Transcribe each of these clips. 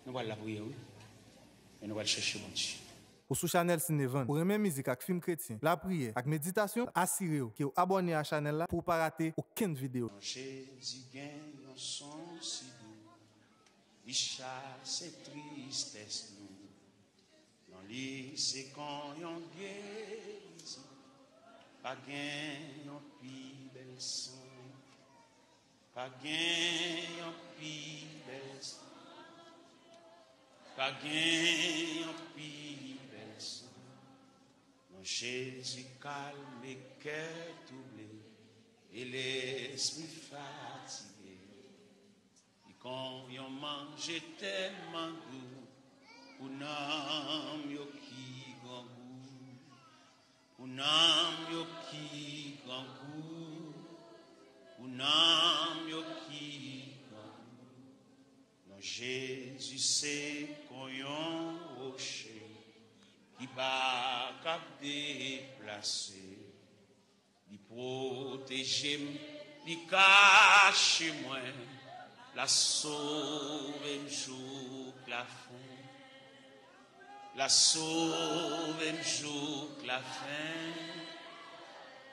Nous allons la prière, oui. Et nous allons chercher mon Dieu. Ou sous Channel Cinevan, pour aimer musique avec film chrétien, la prière avec méditation, assurez-vous que vous abonnez à la chaîne là pour ne pas rater aucune vidéo. Jésus gagne un son si doux, il chasse tristesse nous. Dans les c'est quand on guérit, pas gagne un plus bel son, pas gagne un plus bel son, pas gagne un plus bel son. Non, Jésus calme les cœurs troublés et l'esprit fatigué. Et quand on mange tellement doux, pour n'am yo qui grand goût, pour n'am yo qui grand goût, pour n'am yo qui grand goût. Non, Jésus c'est qu'on yon rocher qui va cap déplacer. Il protège, il cache moi, la sauve un jour la fin, la sauve un jour la fin,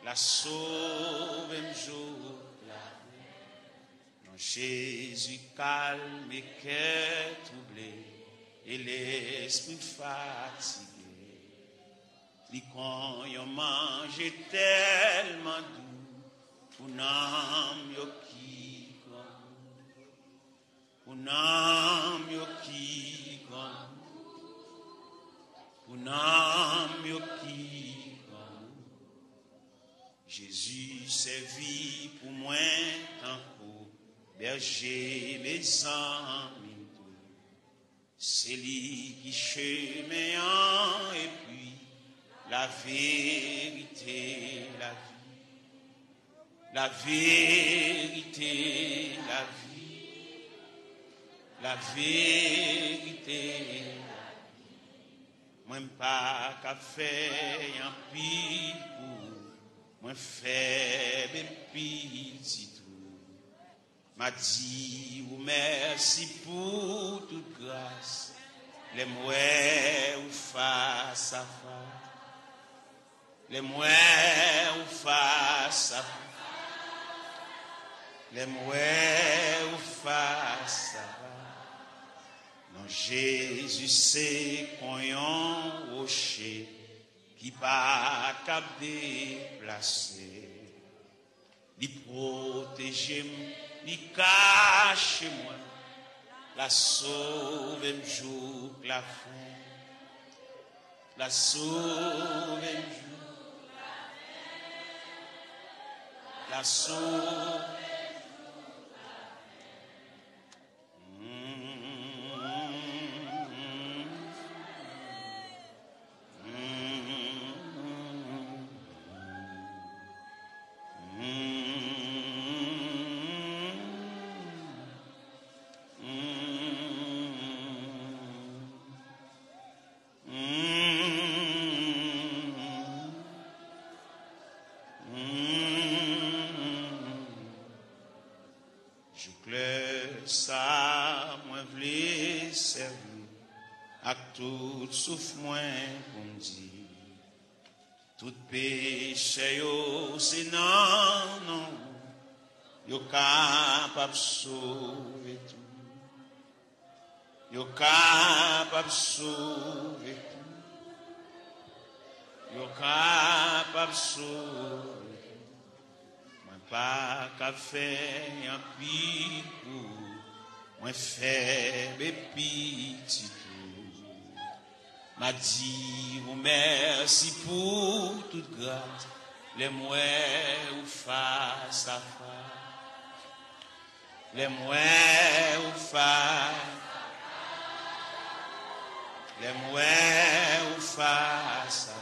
la sauve un jour la fin. Non, Jésus calme et cœur troublé et l'esprit fatigué. Et quand on mange tellement doux, pour n'am yo qui grand, pour n'am yo qui grand, pour n'am yo qui grand. Jésus servit pour moi tant pour berger mes amis. C'est lui qui chemin et puis la vérité, la vie, la vérité, la vie, la vérité, la vie. Moi pas qu'à faire un pile pour, moi faible petit tout. M'a dit ou merci pour toute grâce, les mouets ou face à face. Les mouets ou face à les mouets ou face à non, Jésus c'est qu'on yon rocher qui pas cap déplacer. Il protège, il cache moi, la sauve un jour la fin, la sauve un jour. La sauve. Ça, moi, v'lais servir à tout souffle, moi, pour me dire, tout péché, yo, c'est non, non, yo, capable sauver tout, yo, capable sauver tout, yo, capable sauver tout, moi, pas qu'à faire un pire pour. Moi faible petit tout, m'a dit vous merci pour toute grâce, les mouets ou face à face, les mouets ou face, les mouets ou face à face.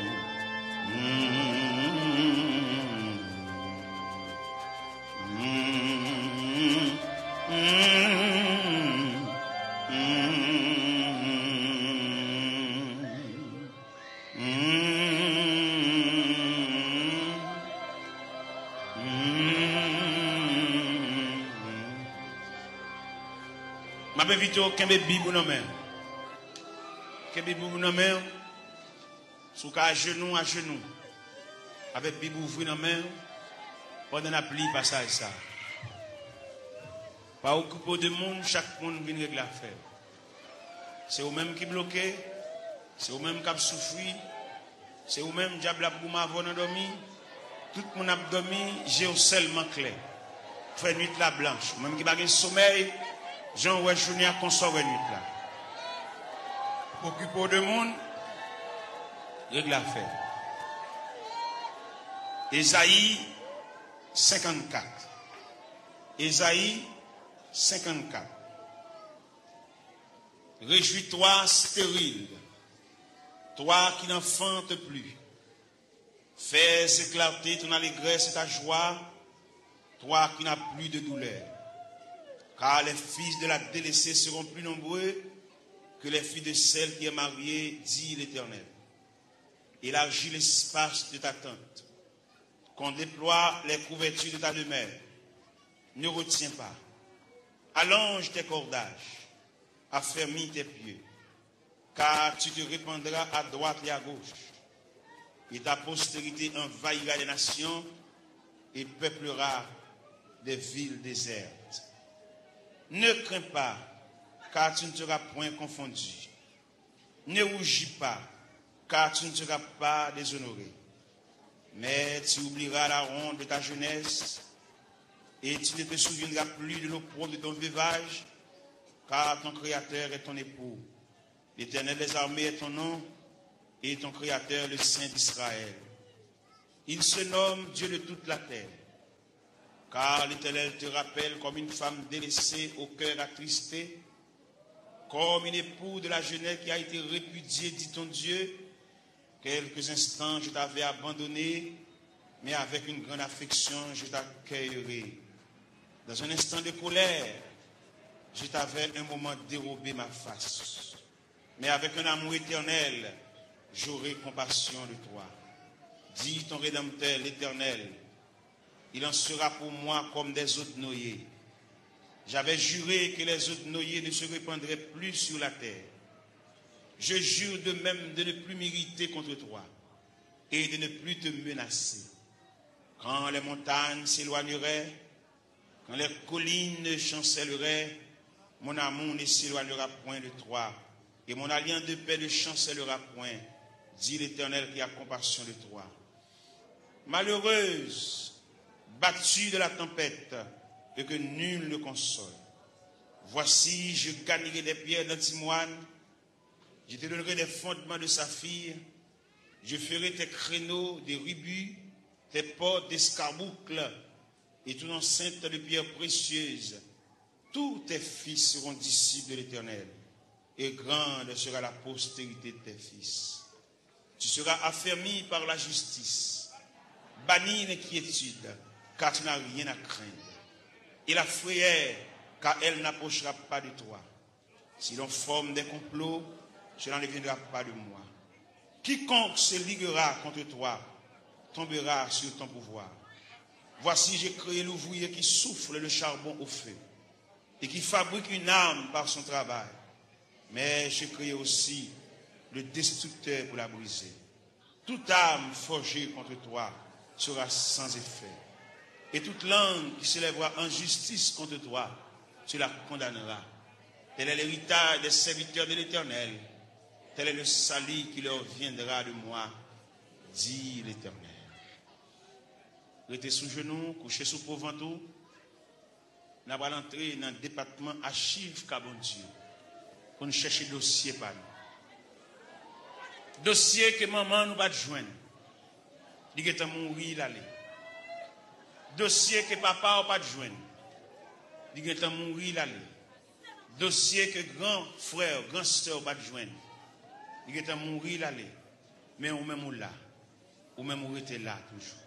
Je vais inviter au Kembe Bibou dans main. Kembe Bibou dans main. Sous à genoux, avec Bibou ouvri dans main. Pendant la pluie, passage ça. Pas occupé de monde, chaque monde vient régler l'affaire. C'est eux-mêmes qui bloquent, c'est eux-mêmes qui souffrent, c'est eux-mêmes qui diable pour m'avoir dormi. Tout le monde a dormi, j'ai seulement clair. Fait nuit la blanche, même qui n'a pas de sommeil, Jean ouais journée à consommer nuit là. Occupé de monde, règle l'affaire. Ésaïe 54. Ésaïe 54. Réjouis-toi stérile, toi qui n'enfantes plus. Fais éclater ton allégresse et ta joie, toi qui n'as plus de douleur. Car les fils de la délaissée seront plus nombreux que les filles de celle qui est mariée, dit l'Éternel. Élargis l'espace de ta tente, qu'on déploie les couvertures de ta demeure. Ne retiens pas. Allonge tes cordages, affermis tes pieds, car tu te répandras à droite et à gauche, et ta postérité envahira les nations et peuplera des villes désertes. Ne crains pas, car tu ne seras point confondu. Ne rougis pas, car tu ne seras pas déshonoré. Mais tu oublieras la ronde de ta jeunesse, et tu ne te souviendras plus de l'opprobre de ton veuvage, car ton Créateur est ton époux. L'Éternel des armées est ton nom, et ton Créateur le Saint d'Israël. Il se nomme Dieu de toute la terre, car l'Éternel te rappelle comme une femme délaissée au cœur attristé, comme une époux de la jeunesse qui a été répudiée, dit ton Dieu. Quelques instants je t'avais abandonné, mais avec une grande affection je t'accueillerai. Dans un instant de colère, je t'avais un moment dérobé ma face. Mais avec un amour éternel, j'aurai compassion de toi. Dis ton Rédempteur, l'Éternel, il en sera pour moi comme des eaux de noyer. J'avais juré que les eaux de noyer ne se répandraient plus sur la terre. Je jure de même de ne plus m'irriter contre toi et de ne plus te menacer. Quand les montagnes s'éloigneraient, quand les collines chancelleraient, mon amour ne s'éloignera point de toi, et mon alliance de paix ne chancellera point, dit l'Éternel qui a compassion de toi. Malheureuse, battue de la tempête, et que nul ne console. Voici, je gagnerai des pierres d'antimoine, je te donnerai des fondements de saphir, je ferai tes créneaux des rubis, tes portes d'escarboucles, et ton enceinte de pierres précieuses. Tous tes fils seront disciples de l'Éternel, et grande sera la postérité de tes fils. Tu seras affermi par la justice, banni l'inquiétude, car tu n'as rien à craindre. Et la frayeur, car elle n'approchera pas de toi. Si l'on forme des complots, cela ne viendra pas de moi. Quiconque se liguera contre toi tombera sur ton pouvoir. Voici, j'ai créé l'ouvrier qui souffle le charbon au feu et qui fabrique une arme par son travail. Mais j'ai créé aussi le destructeur pour la briser. Toute arme forgée contre toi sera sans effet. Et toute langue qui s'élèvera en justice contre toi, tu la condamneras. Tel est l'héritage des serviteurs de l'Éternel. Tel est le salut qui leur viendra de moi, dit l'Éternel. Restez sous genoux, couchez sous pauvre-ventou. Nous allons entrer dans le département archives Cabon Dieu pour nous chercher dossier par nous. Dossier que maman nous va joindre. Il est mourir l'aller. Dossier que papa n'a pas joindre. Il est mourir l'aller. Dossier que grand frère, grand soeur va joindre. Il est mourir l'aller. Mais ou même là. Ou même ou était là toujours.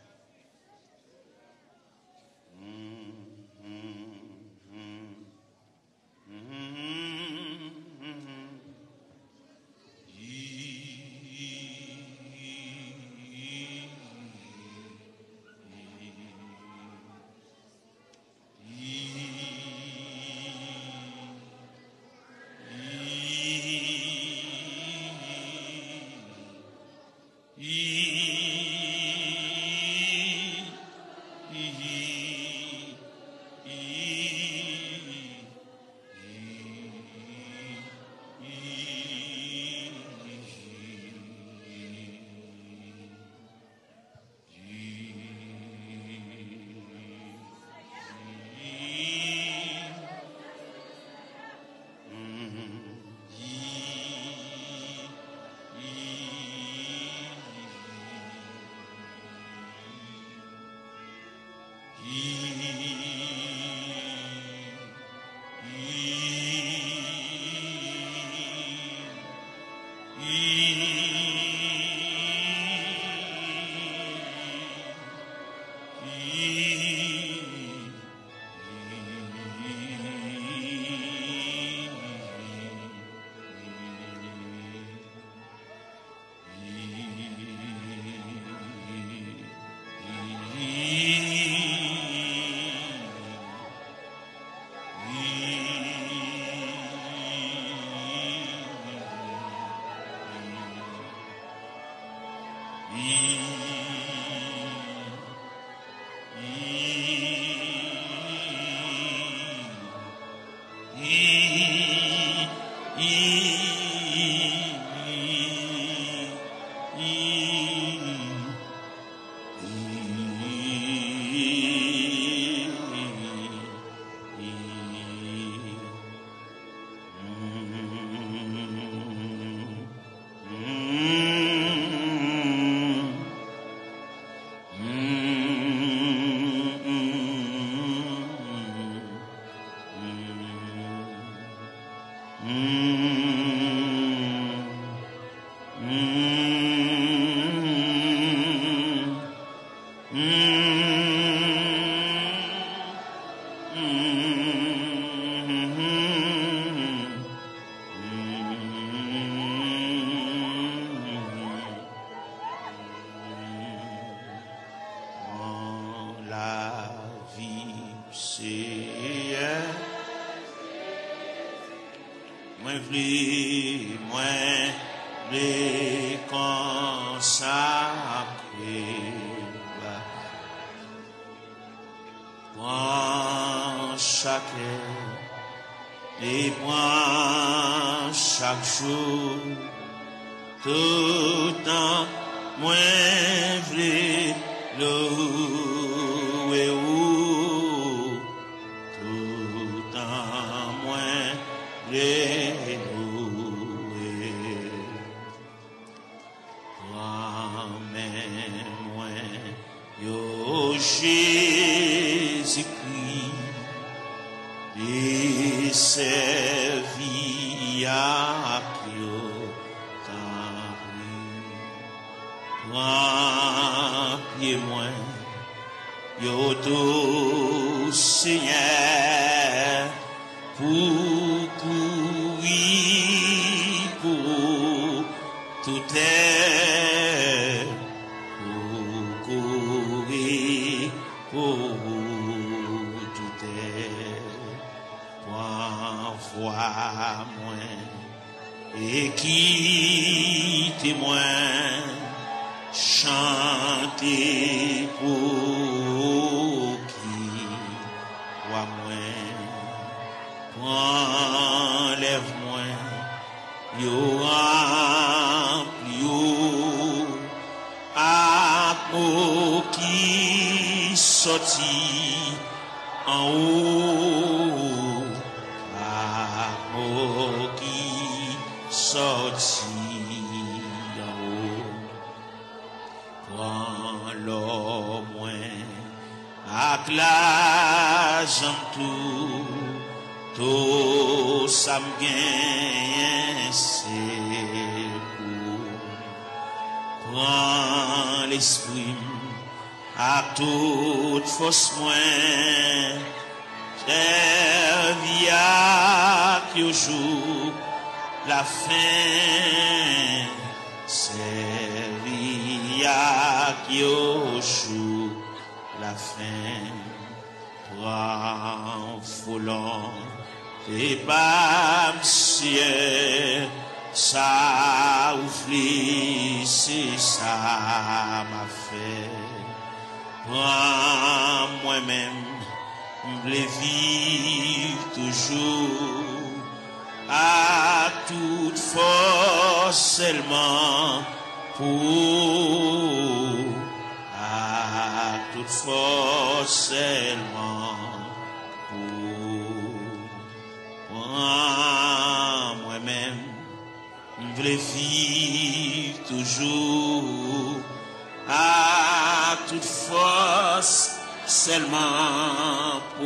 seulement pour,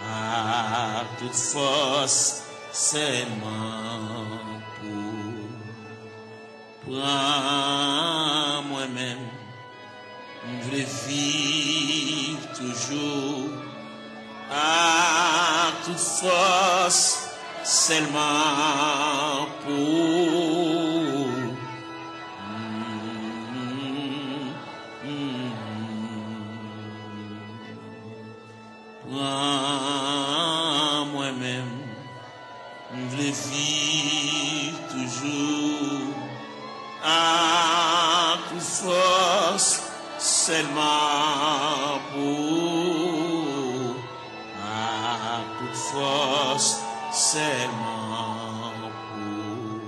à toute force, seulement pour. Prends moi-même, je veux vivre toujours, à toute force, seulement pour. Prends moi-même, je veux vivre toujours, à toute force, seulement pour, à toute force, seulement pour.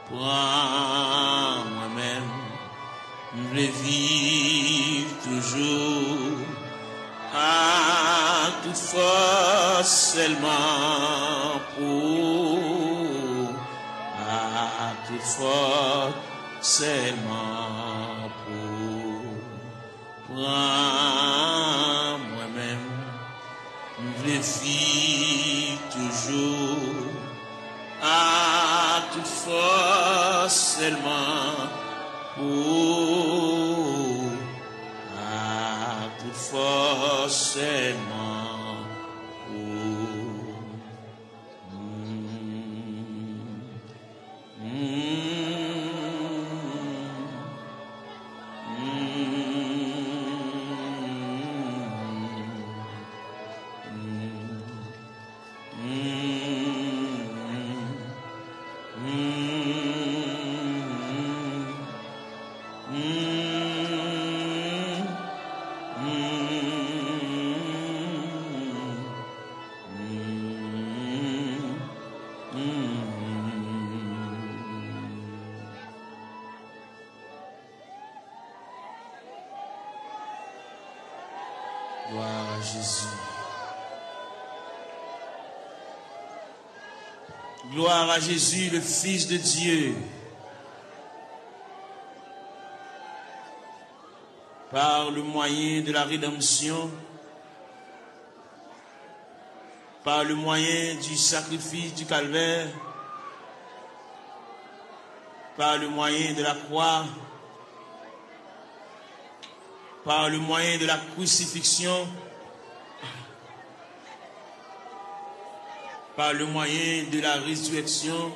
Prends moi-même, je veux vivre toujours, à toute force, seulement pour, à toute force, seulement pour. Prends moi-même, je veux vivre toujours, à toute force, seulement pour, à toute force, seulement pour. Gloire à Jésus. Gloire à Jésus, le Fils de Dieu. Par le moyen de la rédemption, par le moyen du sacrifice du calvaire, par le moyen de la croix, par le moyen de la crucifixion, par le moyen de la résurrection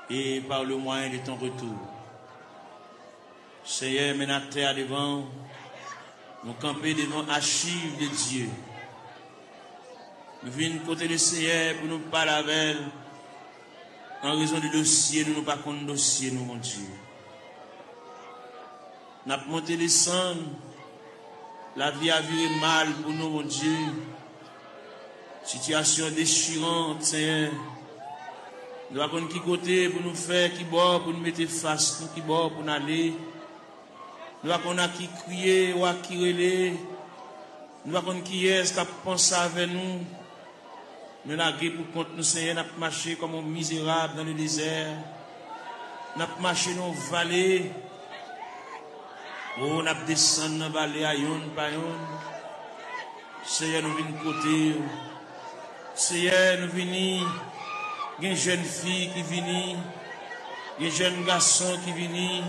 et par le moyen de ton retour. Seigneur, mets la terre devant, nous camper devant archives de Dieu. Nous venons côté le Seigneur pour nous parler avec elle. En raison du dossier, nous ne pas contre dossier, nous, mon Dieu. Nous avons monté les cendres. La vie a viré mal pour nous, mon Dieu. Situation déchirante, Seigneur. Nous avons qui côté pour nous faire, qui bord pour nous mettre face, nous qui bord pour nous aller. Nous avons qui crier ou qui relais. Nous avons qui est-ce qui a pensé avec nous. Nous avons pour compte nous, Seigneur, nous avons marché comme un misérable dans le désert. Nous avons marché dans les vallées. Oh, nous avons descendu dans la vallée à yon par yon. Seigneur, nous venons côté. Seigneur, nous venons. Il y a une jeune fille qui vient. Il y a un jeune garçon qui vient.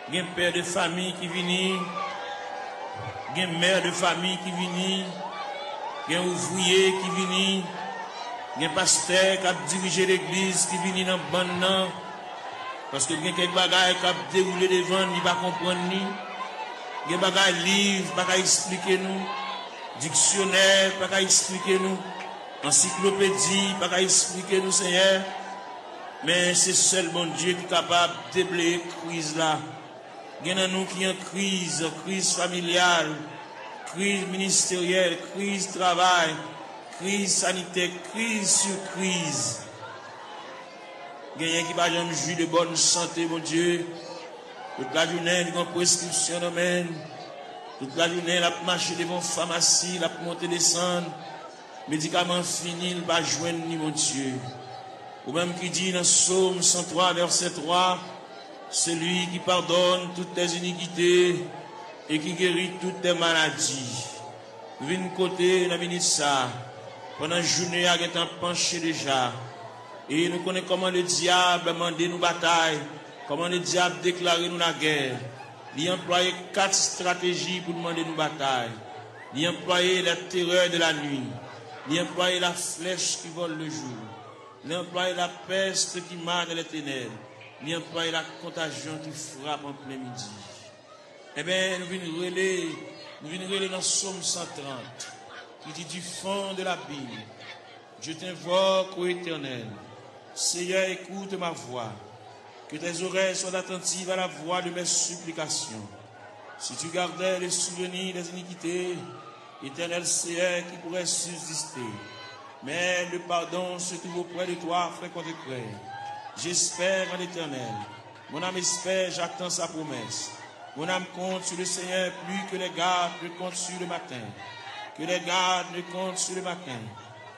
Il y a un père de famille qui vient. Il y a une mère de famille qui vient. Il y a un ouvrier qui vient. Il y a un pasteur qui a dirigé l'église qui vient dans le bon. Parce que il y a quelques bagages qui ont déroulé devant, il ne va pas comprendre. Il y a des bagages livres, il ne va pas expliquer nous. Dictionnaire, il ne va pas expliquer nous. Encyclopédie, il ne va pas expliquer nous, Seigneur. Mais c'est seul bon Dieu qui est capable de déblayer la crise là. Il y en a nous qui ont crise familiale, crise ministérielle, crise travail, crise sanitaire, crise sur crise. Il y a qui va jamais jouir de bonne santé, mon Dieu. Toute la journée, il y a une prescription domaine. Toute la journée, il a marché devant la pharmacie, il a monté descendre. Médicaments finis, il va joindre ni mon Dieu. Ou même qui dit dans Psaume 103, verset 3, C'est lui qui pardonne toutes tes iniquités et qui guérit toutes tes maladies. Nous venons côté dans le ça. Pendant la journée, il y a un temps penché déjà. Et nous connaissons comment le diable a demandé nous bataille, comment le diable a déclaré nous la guerre. Il a employé 4 stratégies pour demander nous bataille. Il a employé la terreur de la nuit. Il a employé la flèche qui vole le jour. Il a employé la peste qui marque les ténèbres. Il a employé la contagion qui frappe en plein midi. Eh bien, nous venons relayer dans Psaume 130, qui dit du fond de la Bible, je t'invoque, ô Éternel. Seigneur, écoute ma voix. Que tes oreilles soient attentives à la voix de mes supplications. Si tu gardais les souvenirs des iniquités, Éternel Seigneur, qui pourrait subsister. Mais le pardon se trouve auprès de toi, frère contre frère. J'espère en l'Éternel. Mon âme espère, j'attends sa promesse. Mon âme compte sur le Seigneur plus que les gardes ne comptent sur le matin. Que les gardes ne comptent sur le matin.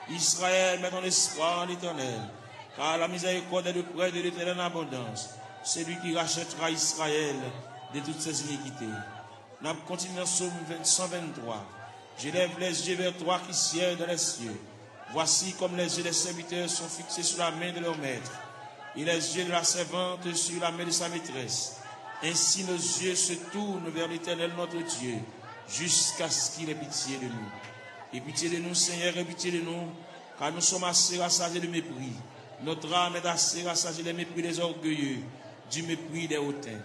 Israël, met ton espoir en l'Éternel. Car la miséricorde est de près de l'Éternel en abondance. C'est lui qui rachètera Israël de toutes ses iniquités. Nous continuons dans Psaume 123. J'élève les yeux vers toi qui sièges dans les cieux. Voici comme les yeux des serviteurs sont fixés sur la main de leur maître, et les yeux de la servante sur la main de sa maîtresse. Ainsi nos yeux se tournent vers l'Éternel notre Dieu, jusqu'à ce qu'il ait pitié de nous. Et pitié de nous, Seigneur, et pitié de nous, car nous sommes assez rassasiés de mépris. Notre âme est assez rassasiée des mépris des orgueilleux, du mépris des hautains.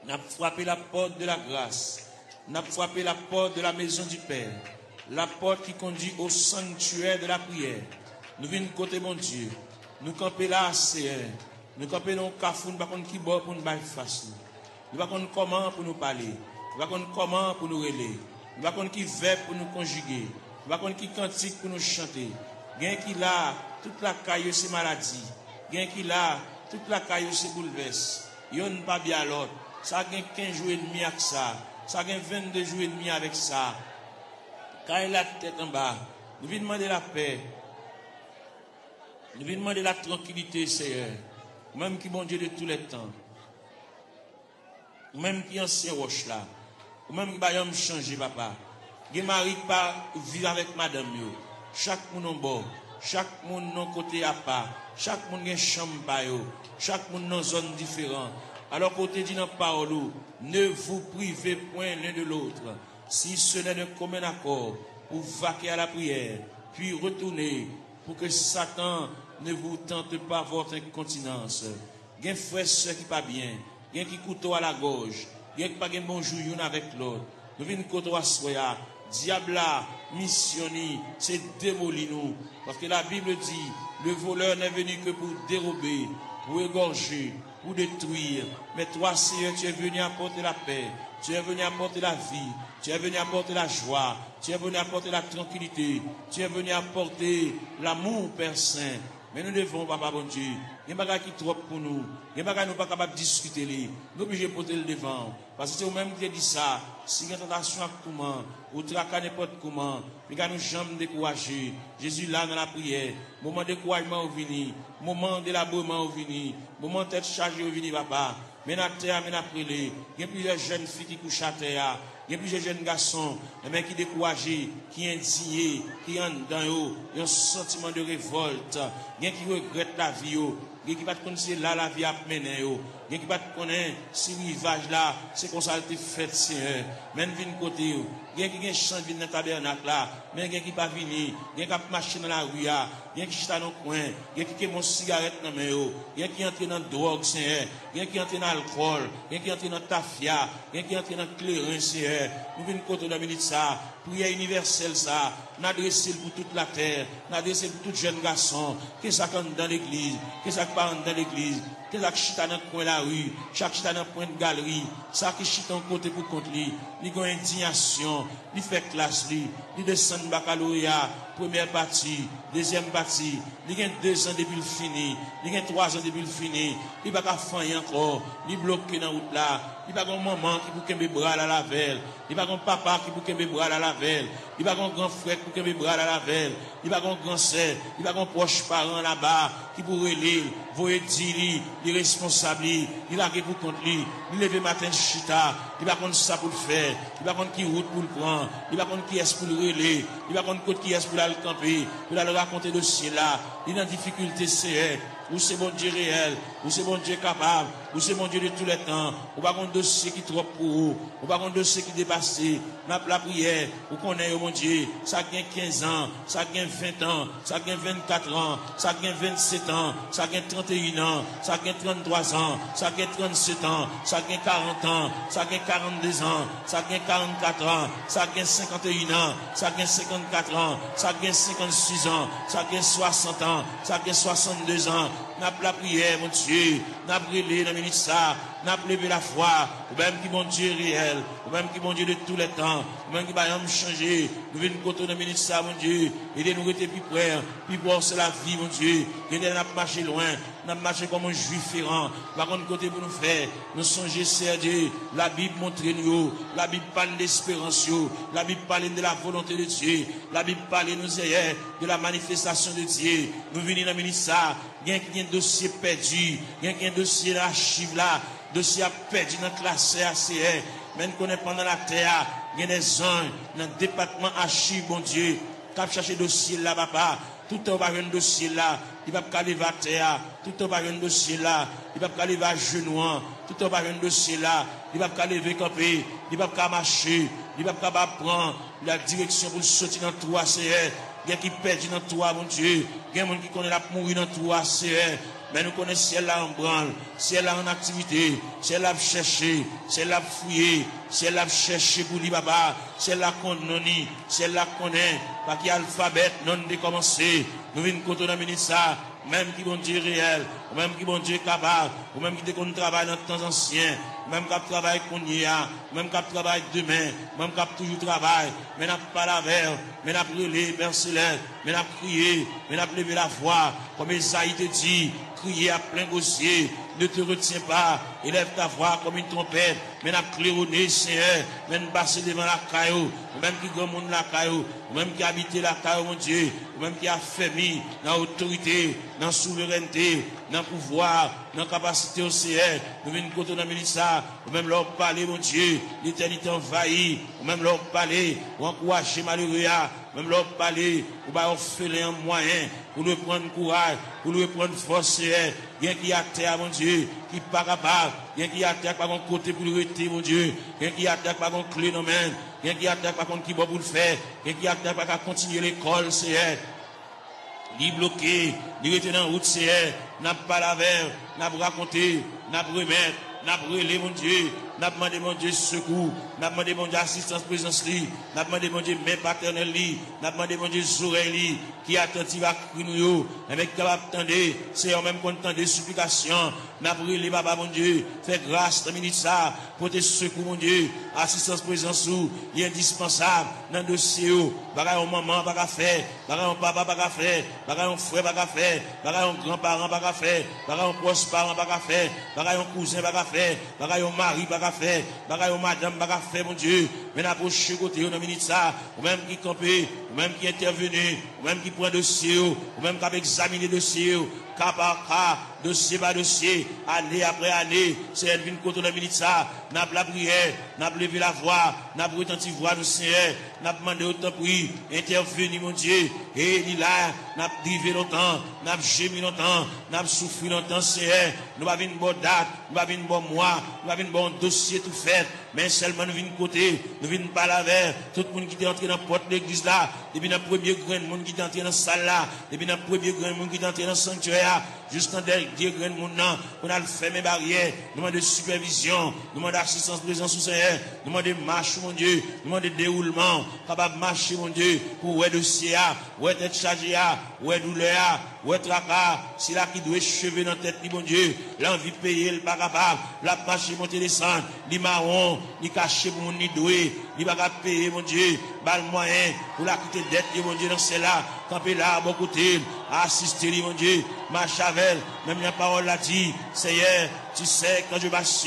N'a frappé la porte de la grâce, n'a frappé la porte de la maison du Père, la porte qui conduit au sanctuaire de la prière. Nous venons côté mon Dieu, nous camper là, Seigneur. Nous camper dans le cafou, nous ne savons pas qui bord pour nous faire face. Nous ne savons pas comment pour nous parler. Nous ne savons pas comment pour nous relayer. Nous ne savons pas qui verbe pour nous conjuguer. Nous ne savons pas qui cantique pour nous chanter. Gain qui là, toute la caille c'est maladie. Gain qui là, toute la caille c'est bouleverse. Yon ne pas bien l'autre. Ça gagne 15 jours et demi avec ça. Ça gagne 22 jours et demi avec ça. Quand il a la tête en bas, nous venons demander la paix. Nous venons demander la tranquillité, Seigneur. Même qui bon Dieu de tous les temps. Même qui ancien roche là. Même qui va me changer, papa. Qui mari pas vivre avec madame yo. Chaque monde en bord. Chaque monde non côté à part. Chaque monde a une chambre pa yo. Chaque monde dans zone différente. Alors côté dit dans parole, ne vous privez point l'un de l'autre. Si ce n'est de commun accord, pour vaquer à la prière, puis retourner pour que Satan ne vous tente pas votre incontinence. Il y a un frère qui pas bien, il y a qui couteau à la gorge, il y a qui pas un bonjour avec l'autre. Nous venons couteau à soya, diable là, missionné, c'est démolir nous. Parce que la Bible dit, le voleur n'est venu que pour dérober, pour égorger, pour détruire. Mais toi, Seigneur, tu es venu apporter la paix, tu es venu apporter la vie, tu es venu apporter la joie, tu es venu apporter la tranquillité, tu es venu apporter l'amour, Père Saint. Mais nous devons, Papa bon Dieu, il y a des choses qui sont trop pour nous, il y a des choses qui ne sommes pas capables de discuter, nous sommes obligés de porter le devant. Parce que c'est vous-même qui dit ça, si il y a une tentation à comment, ou traquer n'importe comment, nous ne jamais décourager. Jésus là dans la prière, moment de découragement au vini, moment d'élaboration au vini, moment de tête chargée au vini, papa. Mais dans la terre, mais après il y a plusieurs jeunes filles qui couchent à terre, il y a plusieurs jeunes garçons, mais qui découragés, qui indignés, qui ont dans eux, un sentiment de révolte, il y a qui regrettent la vie, il y a qui ne connaissent pas là la vie à mener, il y a qui ne connaissent ce rivage là, c'est comme ça que tu fais, Seigneur. Même vin côté, il y a qui ont chant dans le tabernacle là, mais il y a qui pas venir, il y a qui marcher dans la rue, il y a qui chita dans le coin, il y a qui ont une cigarette dans la main, il y a qui entrent dans la drogue, Seigneur, il y a qui entrent dans l'alcool, il y a qui entrent dans la tafia, il y a qui entrent dans le clairin, Seigneur. Nous venons côté de la minute ça, prière universelle ça, n'adresser pour toute la terre, n'adresser pour tout jeune garçon, qui ça dans l'église, qui ça part dans l'église, qui ça chita dans le coin de la rue, chaque chita dans le point de galerie, ça qui chita en côté pour contre lui, il a une indignation, il fait classe lui, il descend baccalauréat, première partie, deuxième partie, il y a 2 ans depuis le fini, il y a 3 ans depuis le fini, il va pas faire encore, il bloqué dans la route là, il va pas un maman qui pour qu'un bras à la velle, il va pas un papa qui pour qu'un bras à la velle, il va pas un grand frère pour qu'un bras à la velle, il va pas un grand sœur, il va pas un proche parent là-bas qui pour relire, voyer dire les responsables, il a pour compte lui, il lever matin chita, il va compte ça pour le faire, il va compte qui route pour le prendre, il va compte qui est pour le relais, il va compte qui est pour aller camper, pour aller raconter dossier là, il est en difficulté c'est ou c'est bon Dieu réel, ou c'est bon Dieu capable, ou c'est bon Dieu de tous les temps, ou pas un dossier qui est trop pour vous, ou pas un dossier qui dépasse, n'a pas la prière, ou qu'on est, mon Dieu, ça gagne 15 ans, ça gagne 20 ans, ça gagne 24 ans, ça gagne 27 ans, ça gagne 31 ans, ça gagne 33 ans, ça gagne 37 ans, ça gagne 40 ans, ça gagne 42 ans, ça gagne 44 ans, ça gagne 51 ans, ça gagne 54 ans, ça gagne 56 ans, ça gagne 60 ans, ça gagne 62 ans, n'a pas la prière, mon Dieu, n'a pas brûlé dans le minute ça, n'a pas levé la foi, ou même qui mon Dieu réel, ou même qui mon Dieu de tous les temps, ou même qui va me changer, nous venons côté dans le minute ça, mon Dieu, et nous rester plus près, puis voir c'est la vie, mon Dieu, et nous n'a pas marché loin, n'a pas marché comme un juif errant, par contre côté pour nous faire, nous songer, c'est Dieu, la Bible montre nous, la Bible parle d'espérance, la Bible parle de la volonté de Dieu, la Bible parle nous hier de la manifestation de Dieu, nous venons dans le minute ça, il y a un dossier perdu, il y a un dossier d'archive là, dossier perdu dans la classe ACR, même qu'on est pendant la terre, il y a des anges dans le département archive, bon Dieu, qui a cherché dossier là, papa, tout le temps va un dossier là, il va pas aller à terre, tout le temps va un dossier là, il va pas aller à genoux, tout le temps va un dossier là, il va pas lever camper, il va pas marcher, il va pas prendre la direction pour sortir dans tout ACR. Il y a qui perdent dans toi, mon Dieu. Il y a des gens qui connaissent la mourir dans toi, c'est mais nous connaissons celle là en branle, celle là en activité, celle là chercher, celle là fouiller, celle là chercher pour lui, papa, celle là qu'on noni, celle là qu'on est, pas qu'il y a alphabet non décommencé. Nous venons côté dans le ça, même qui bon Dieu réel, ou même qui bon Dieu capable, ou même qui qu'on travaille dans le temps ancien, même qui travaille qu'on y a, même qui travaille demain, même qui toujours travaille, mais n'a pas la verre, mais n'a brûlé, Père Céleste, mais n'a crié, mais n'a levé la voix, comme Esaïe te dit, crier à plein gosier, ne te retiens pas, élève ta voix comme une trompette, mais n'a claironné, Seigneur, même passer devant la caillou, même qui grand monde la caillou, même qui habite la caillou, mon Dieu, même qui a fermé dans l'autorité, dans la souveraineté, dans le pouvoir, dans la capacité au Seigneur, nous venons côté dans le ministère, ou même leur parler, mon Dieu, l'éternité envahie, ou même leur parler, ou encourager malheureux, même leur parler, ou leur faire un moyen, pour nous prendre courage, pour nous prendre force, Seigneur, bien qui a terre, mon Dieu, qui n'est pas capable, bien qui a terre par mon côté pour le rester, mon Dieu, bien qui a terre par mon clé, non, même, bien qui a terre par contre qui va pour le faire, bien qui a terre par continuer l'école, Seigneur. Ni bloqué, ni rester dans la route, Seigneur, n'a pas la verre, n'a pas raconté, n'a pas remettre, n'a pas relé, mon Dieu, n'a pas demandé, mon Dieu, secours, n'a pas demandé, mon Dieu, assistance, présence, n'a pas demandé, mon Dieu, main paternelle, n'a pas demandé, mon Dieu, oreilles, qui attentive à crier, avec capable d'attendre, c'est en même content des supplications, n'a pas relé, papa, mon Dieu, fais grâce, dans minute ça, pour tes secours, mon Dieu, assistance, présence, il est indispensable, dans le dossier, bagaille, maman, pas qu'à faire, bagaille, papa, pas qu'à faire, bagaille, frère, pas qu'à faire, bagaille, grand-parent, pas qu'à faire, bagaille, proche parent, pas qu'à faire, bagaille, cousin, pas qu'à faire, bagaille, mari, pas qu'à faire, bagaille, madame, pas qu'à faire, mon Dieu, mais n'approche côté, dans minute ça, ou même qui campé, ou même qui intervenu, ou même qui prend dossier, ou même qui a examiné dossier, cas par cas, dossier par dossier, année après année, c'est elle vient contre la minute ça, n'a pas la prière, n'a pas levé la voix, n'a pas retenti voix du Seigneur, n'a pas demandé autant pour lui, intervenir mon Dieu, et il là, n'a pas drivé longtemps, n'a pas gémi longtemps, n'a pas souffri longtemps, Seigneur, nous avons une bonne date, nous avons une bonne mois, nous avons un bon dossier tout fait, mais seulement nous venons côté, nous venons pas la vers, tout le monde qui est entré dans la porte de l'église là, depuis le premier grain, le monde qui est entré dans la salle là, depuis le premier grain, le monde qui est entré dans le sanctuaire, jusqu'en dernier grain de monde, on a fait mes barrières, nous demandons de supervision, nous demandons d'assistance, présence au Seigneur, nous demandons de marche, mon Dieu, nous demandons de déroulement, capable de marcher, mon Dieu, pour ouais dossier, ouais tête chargée, ouais douleur, ouais tracas, si là qui doit cheveux dans la tête, mon Dieu, l'envie de payer, le pas capable, la marcher, monter, descendre, ni marron, ni caché pour mon ni doué, ni pas capable payer, mon Dieu, bal moyen, pour la quitter dette, mon Dieu, dans celle-là, camper là, à bon côté, assister, mon Dieu, marche avec, même la parole l'a dit, Seigneur, tu sais quand je marche,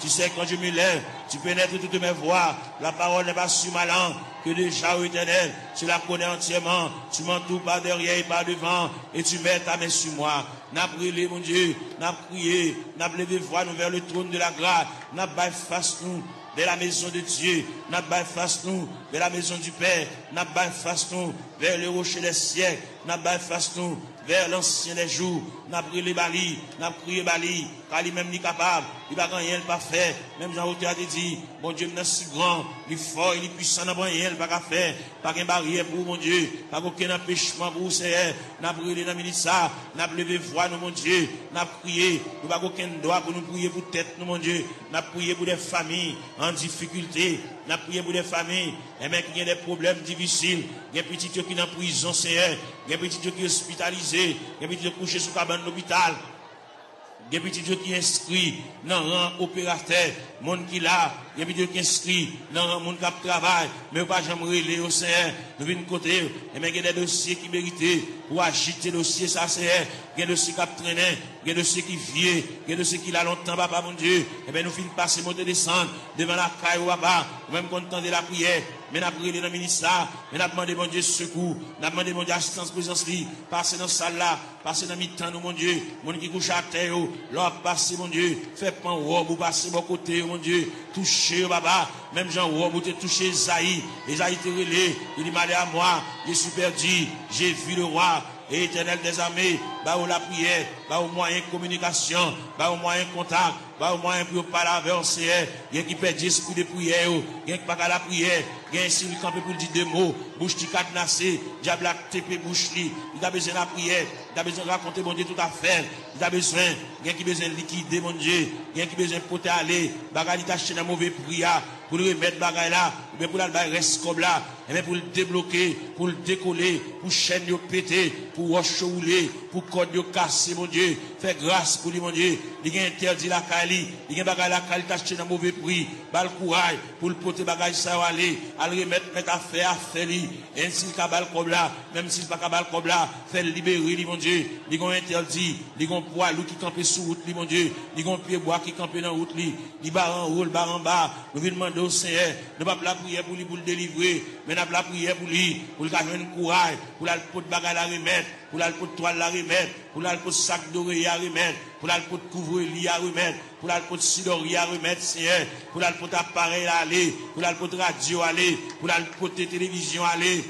tu sais quand je me lève, tu pénètres toutes mes voies, la parole n'est pas sur ma langue, que déjà, ô Éternel, tu la connais entièrement, tu m'entoures par derrière et par devant, et tu mets ta main sur moi. N'a brûlé, mon Dieu, n'a prié, n'a levé voix nous vers le trône de la grâce, n'a baillé face nous vers la maison de Dieu, n'a baillé face nous vers la maison du Père, n'a baillé face nous vers le rocher des siècles, n'a baillé face nous vers l'ancien des jours, n'a brûlé Bali, n'a prié Bali, car lui-même n'est capable, il va rien pas faire, même Jean-Auteur a dit, mon Dieu, il est si grand, il est fort, il est puissant, n'a rien pas faire, pas qu'une barrière pour mon Dieu, pas aucun empêchement pour Seigneur, n'a brûlé dans le ministère, n'a levé voix, nous, mon Dieu, n'a prié, nous pas aucun droit pour nous prier pour tête, nous, mon Dieu, n'a prié pour des familles en difficulté, n'a prié pour des familles, et même qui ont des problèmes difficiles, il y a des petits qui sont en prison, Seigneur, il y a des petits qui sont hospitalisés, il y a des petits qui sont couchés sous cabane de l'hôpital. Il y a des petits qui sont inscrits dans le rang opérateur, monde qui là, il y a des petits qui sont inscrits dans le rang monde qui travaille, mais pas jamais relé au Seigneur, nous venons côté, et bien il y a des dossiers qui méritent pour agiter le dossier, ça c'est, il y a des dossiers qui traînent, il y a des dossiers qui viennent, il y a des dossiers qui là longtemps, papa mon Dieu, et bien nous finissons passer, monter, descendre, devant la caille ou papa, même content de la prière, mais nous avons prié dans le ministère, mais nous avons demandé mon Dieu secours, nous avons demandé mon Dieu assistance, présence, passer dans la salle là, passer dans le mi-temps, mon Dieu, mon qui couche à terre, l'or passer, mon Dieu, fait pan robe ou passer bon côté, mon Dieu, toucher, papa, même Jean robe ou te toucher Esaïe, Esaïe te relé, il dit, malé à moi, je suis perdu, j'ai vu le roi, et Éternel des armées, bah où la prière, bah au moyen de communication, bah au moyen de contact, bah au moyen pour parler avec le Seigneur, il y a qui perd l'esprit de prière, il y a qui pas à la prière, il y a un signe campé pour dire des mots, bouche qui cadenassée, diable a TP bouche li, il a besoin de la prière, il a besoin de raconter mon Dieu tout à fait, il a besoin, il y a qui besoin de liquider mon Dieu, il y a qui besoin de porter aller, bagarre il acheté dans mauvais prière, pour le remettre bagarre là, mais pour la reste comme là, et bien pour le débloquer, pour le décoller, pour chaîne de péter, pour roche rouler, pour code de casser, mon Dieu, fais grâce pour lui, mon Dieu, il a interdit la Kali, il a bagarre la Kali acheté dans mauvais prix, bal courage, pour le porter bagarre ça aller, à le remettre, mettre à faire lui, et s'il cabal comme là, même s'il pas cabal comme là, fait libérer lui, mon Dieu, il a interdit, il a poids qui campe sous route, lui, mon Dieu, il a pied bois qui campe dans route, lui, il bar en haut, le bar en bas, nous venons demander au Seigneur, ne pas la prière pour lui, pour le délivrer, mais nous la prière pour lui, pour le gagner un courage, pour la pot de bagarre la remettre, pour la pot de toile la remettre, pour la pot de sac d'oreille à remettre, pour la pot de couvre-lit à remettre, pour la pot de sidori à remettre, Seigneur, pour la pot d'appareil à aller, pour la pot de radio à aller, pour la pot de télévision à aller,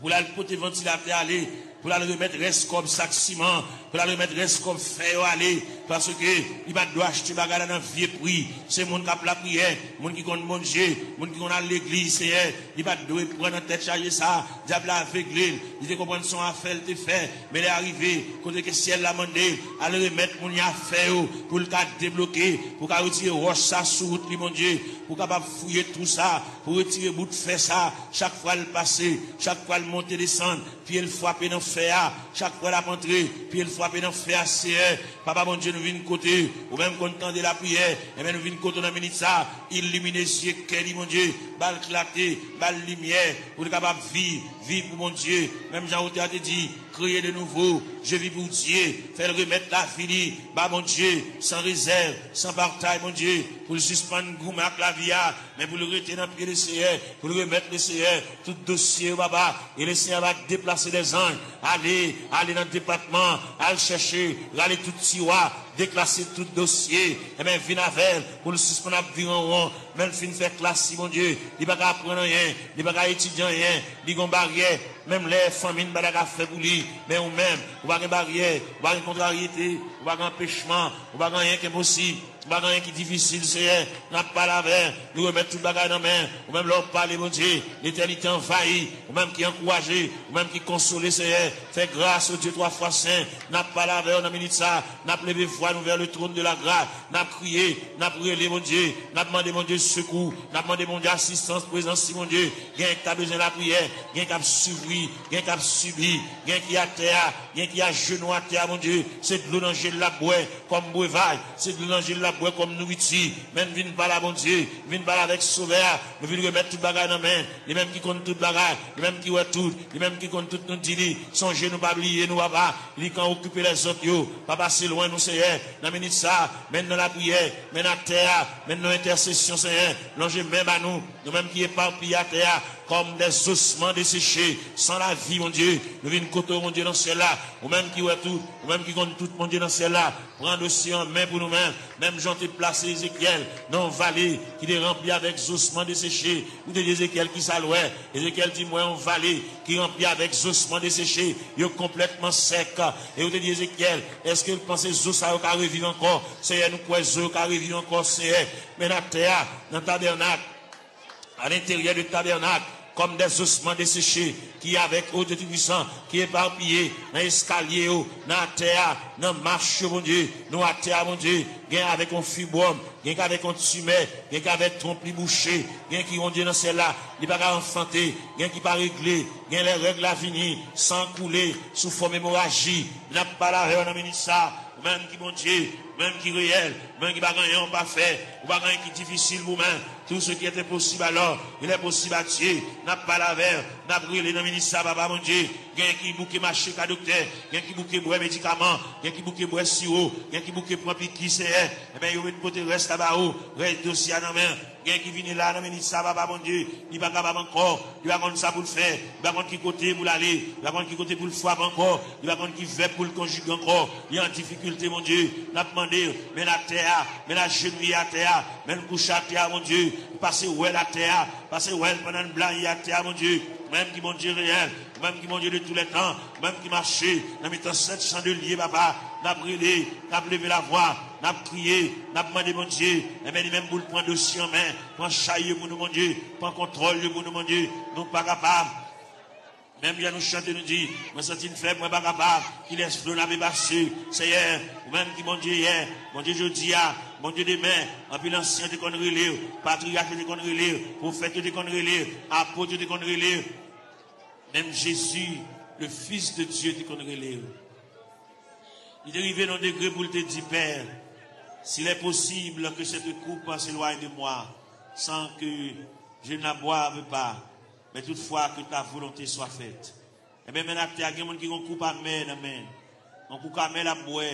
pour la pot de ventilateur à aller, pour la remettre reste comme sac ciment, pour la remettre reste comme fer à aller, parce que il va devoir acheter bagarre dans vieux prix. C'est mon qui a la prière, mon qui compte manger, mon qui compte à l'église, Seigneur. Il va devoir prendre en tête charger ça, diable aveuglé, il te comprend son affaire, te fait, mais il est arrivé, quand le ciel l'a demandé, à le remettre mon affaire, pour le cas débloquer, pour qu'il retire roche ça sous route, mon Dieu, pour capable fouiller tout ça, pour retirer bout de fer ça, chaque fois le passer, chaque fois le monter, descendre, puis il frapper dans le fer, chaque fois la rentrer, puis il frapper dans le fer, Seigneur. Papa, mon Dieu, nous venons côté, ou même content de la prière, et bien nous venons côté dans le ministère, illuminer les yeux, mon Dieu, balle clarté, balle lumière, pour être capable de vivre pour mon Dieu. Même Jean-Auteur a dit, créer de nouveau, je vis pour Dieu, faire remettre la fini, bah mon Dieu, sans réserve, sans bataille, mon Dieu, pour le suspendre, gourmet avec la vie, mais pour le retenir dans le pied du Seigneur, pour le remettre le Seigneur, tout dossier, papa, et le Seigneur va déplacer les anges, aller dans le département, aller chercher, aller tout tiroir, déclasser tout dossier, et bien, venir avec, pour le suspendre, venir en rond, même fin faire classe, mon Dieu, il va pas apprendre rien, il va pas étudier rien, il va barrière, même les familles, il va pas faire pour lui, mais ou même, ou pas une barrière, ou pas une contrariété, ou pas un empêchement, ou pas rien qui est possible. Bagaille qui difficile, Seigneur, n'a pas la veine, nous remettre tout bagaille dans la main, ou même leur parler, mon Dieu, l'éternité envahie, ou même qui encourage, ou même qui console, Seigneur, fait grâce au Dieu 3 fois saint, n'a pas la veine, on a mis ça, n'a pas levé foi, nous vers le trône de la grâce, n'a crié, n'a prié, mon Dieu, n'a demandé, mon Dieu, secours, n'a demandé, mon Dieu, assistance, présence, si mon Dieu, gain qui a besoin de la prière, gain qui a suivi, gain qui a subi, gain qui a terre, gain qui a genou à terre, mon Dieu, c'est de l'eau dans le la bois, comme breuvage, c'est de l'eau dans la bois comme nourriture, même viens pas là, mon Dieu, viens pas là avec sauveur, nous venons remettre tout bagage dans la main, les mêmes qui comptent tout bagage, les mêmes qui voient tout, les mêmes qui comptent tout nous dit, songez nous pas oublier nous papa, ils quand occuper les autres yo, pas passer loin nous Seigneur, dans minute ça, maintenant la prière, maintenant la terre, maintenant l'intercession Seigneur, longez même à nous, nous mêmes qui éparpillés à terre, comme des ossements desséchés, sans la vie, mon Dieu. Nous venons côté, mon Dieu, dans celle-là. Ou même qui voit tout, ou même qui compte tout, mon Dieu, dans celle-là. Prendre aussi en main pour nous-mêmes. Même j'en ai placé Ézéchiel dans une vallée qui est remplie avec des ossements desséchés. Ou de Ézéchiel qui s'allouait. Ézéchiel dit, moi, une vallée qui est remplie avec des ossements desséchés. Il est complètement sec. Et vous dit Ézéchiel, est-ce que vous pensez que ça va revivre encore? C'est nous quoi, ça va revivre encore, c'est mais dans la terre, dans le tabernacle, à l'intérieur du tabernacle, comme des ossements desséchés, qui avec eau de Tout-Puissant, qui est éparpillé dans l'escalier, dans la terre, dans la marche, mon Dieu, nous à terre, mon Dieu, gain avec un fibrome, gain avec un tumeur, gain avec trompe bouché, gain qui ont Dieu dans celle-là, il n'est pas enfanté, gain qui pas réglé, gain les règles à venir, sans couler, sous forme hémorragie, il n'a pas la règle dans le ministère, même qui bon Dieu, même qui réel, même qui pas gagné, pas fait, ou pas gagné qui difficile vous-même, tout ce qui était possible alors, il est possible à Dieu, n'a pas la verre, n'a brûlé dans le ministère, papa mon Dieu, quelqu'un qui bouquet marché qu'à docteur, quelqu'un qui bouquet boire médicaments, quelqu'un qui bouquet boire sirop, quelqu'un qui bouquet prend piqui, c'est, eh bien, il y a une côté reste là-bas, reste dossier à la main, quelqu'un qui vient là dans le ministère, papa mon Dieu, il va pas capable encore, il va contre ça pour le faire, il va contre qui côté pour l'aller, il va contre qui côté pour le frapper encore, il va contre qui fait pour le conjuguer encore, il y a en difficulté, mon Dieu, n'a demandé, mais la terre, mais la genouille à terre, mais le couche à terre, mon Dieu, passer où est la terre, passer où est pendant le blanc à terre, mon Dieu, même qui mon Dieu réel, même qui mon Dieu de tous les temps, même qui marchait, dans mes temps 700 de liés, papa, n'a brûlé, n'a levé la voix, n'a crié, n'a demandé mon Dieu, et même pour le prendre dossier en main, prendre chaille pour nous, mon Dieu, prendre contrôle pour nous, mon Dieu, nous pas capables. Même bien nous chanter, nous dit, moi senti une faible, moi pas capable, qui laisse le n'avait pas su, Seigneur, ou même qui mon Dieu hier, mon Dieu jeudi, mon Dieu demain, en plus l'ancien de conneries lire, patriarche de conneries lire, prophète de conneries lire, apôtre de conneries lire, même Jésus, le Fils de Dieu de conneries lire. Il est arrivé dans un degré pour te dire, Père, s'il est possible que cette coupe s'éloigne de moi, sans que je ne la boive pas, mais toutefois que ta volonté soit faite. Et bien maintenant, il y a des gens qui ont coupé à main, on coupe à main la boire,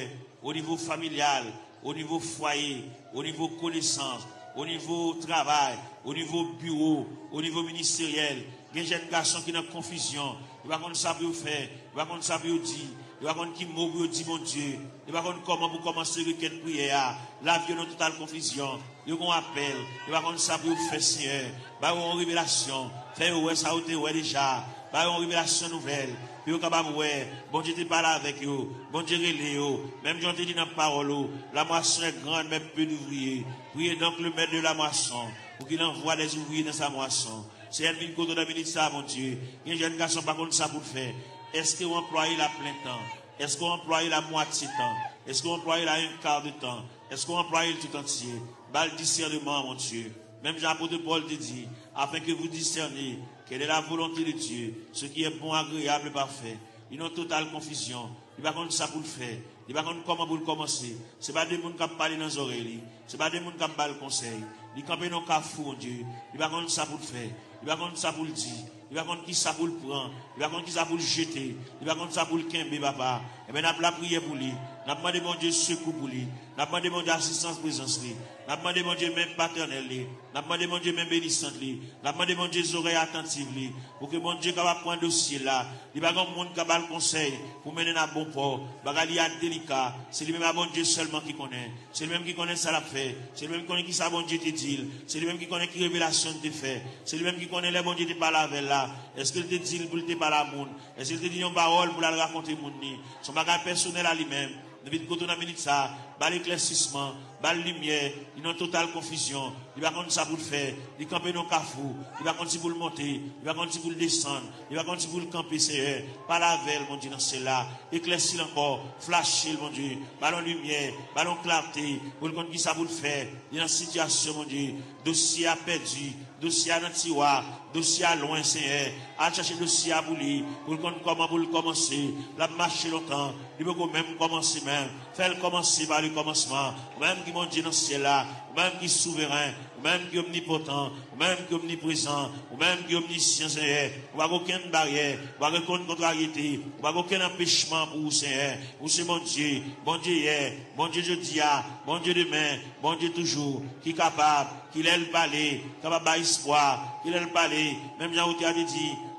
au niveau familial, au niveau foyer, au niveau connaissance, au niveau travail, au niveau bureau, au niveau ministériel. Il y a des jeunes garçons qui sont en confusion. Ils ne savent pas ça pour faire, ils ne savent pas ça pour dire. Il va qui mot pour dire mon Dieu. Il va comment pour commencer requête prière. La vie dans totale confusion. Il va appel. Il va ça pour faire Seigneur. Il va une révélation. Faire ouais ça ou ouais déjà. Il va une révélation nouvelle. Puis vous capable ouais. Bon Dieu te parle avec vous. Bon Dieu relé vous. Même Jean te dit dans la parole. La moisson est grande mais peu d'ouvriers. Priez donc le maître de la moisson pour qu'il envoie des ouvriers dans sa moisson. C'est elle qui côté de ministère mon Dieu. Il y a des jeunes garçons par contre ça pour faire. Est-ce que vous employez la plein temps? Est-ce que vous employez la moitié temps? Est-ce que vous employez la un quart de temps? Est-ce que vous employez le tout entier? Bal discernement, mon Dieu. Même Jean-Apôtre Paul te dit, afin que vous discerniez quelle est la volonté de Dieu, ce qui est bon, agréable et parfait. Ils ont totale confusion. Il va contre ça pour le faire. Il va contre comment pour le commencer. Ce n'est pas des gens qui parlent dans les oreilles. Ce n'est pas des gens qui parlent le conseil. Il campent dans le cafou, mon Dieu. Il va contre ça pour le faire. Il va contre ça pour le dire. Il va contre qui ça pour le prendre. Il va contre qui ça pour le jeter. Il va contre ça pour le quimber, papa. Et bien, nous avons prié pour lui. Nous avons demandé, mon Dieu, secours pour lui. Nous avons demandé, mon Dieu, assistance, présence, lui. Nous avons demandé, mon Dieu, même paternel, lui. Nous avons demandé, mon Dieu, même bénissante, lui. Nous avons demandé, mon Dieu, oreilles attentives, lui. Pour que, mon Dieu, capable prendre dossier là. Il va y avoir un monde qui a le conseil pour mener à bon port. Il y a délicat. C'est lui-même, mon Dieu, seulement qui connaît. C'est lui-même qui connaît ça l'a fait. C'est lui-même qui connaît qui ça, mon Dieu, te dit. C'est lui-même qui connaît qui révélation te fait. C'est lui-même qui connaît les bon Dieu te parle avec là. Est-ce qu'il te dit pour te parler à monde? Est-ce qu'il te dit une parole pour la raconter monde? Son bagage personnel à lui-même. Depuis que dans minute ça, bal éclaircissement, bal lumière, il y a totale confusion. Il va contre ça pour le faire, il camper dans cafou, il va contre si pour le monter, il va contre si pour le descendre, il va contre si pour le camper, c'est pas la veille, mon Dieu, dans cela, éclaircir encore, flasher, mon Dieu, ballon lumière, ballon clarté, pour le contre qui ça pour le faire, il y a une situation, mon Dieu, dossier à perdu, dossier à tiroir, dossier à loin, Seigneur, à chercher dossier à bouler, pour le contre comment pour le commencer, la marcher longtemps, il peut même commencer même, faire commencer par le commencement, même qui mon Dieu dans ce ciel-là, même qui est souverain, même qui est omnipotent, même qui est omniprésent, même qui est omniscient, Seigneur, ou pas aucune barrière, ou pas aucune contrariété, ou pas aucun empêchement pour vous, Seigneur, ou c'est mon Dieu hier, bon Dieu jeudi, bon Dieu demain, bon Dieu toujours, qui est capable, qu'il ait le palais, capable d'espoir, qu'il ait le palais, même Jean Routé a dit,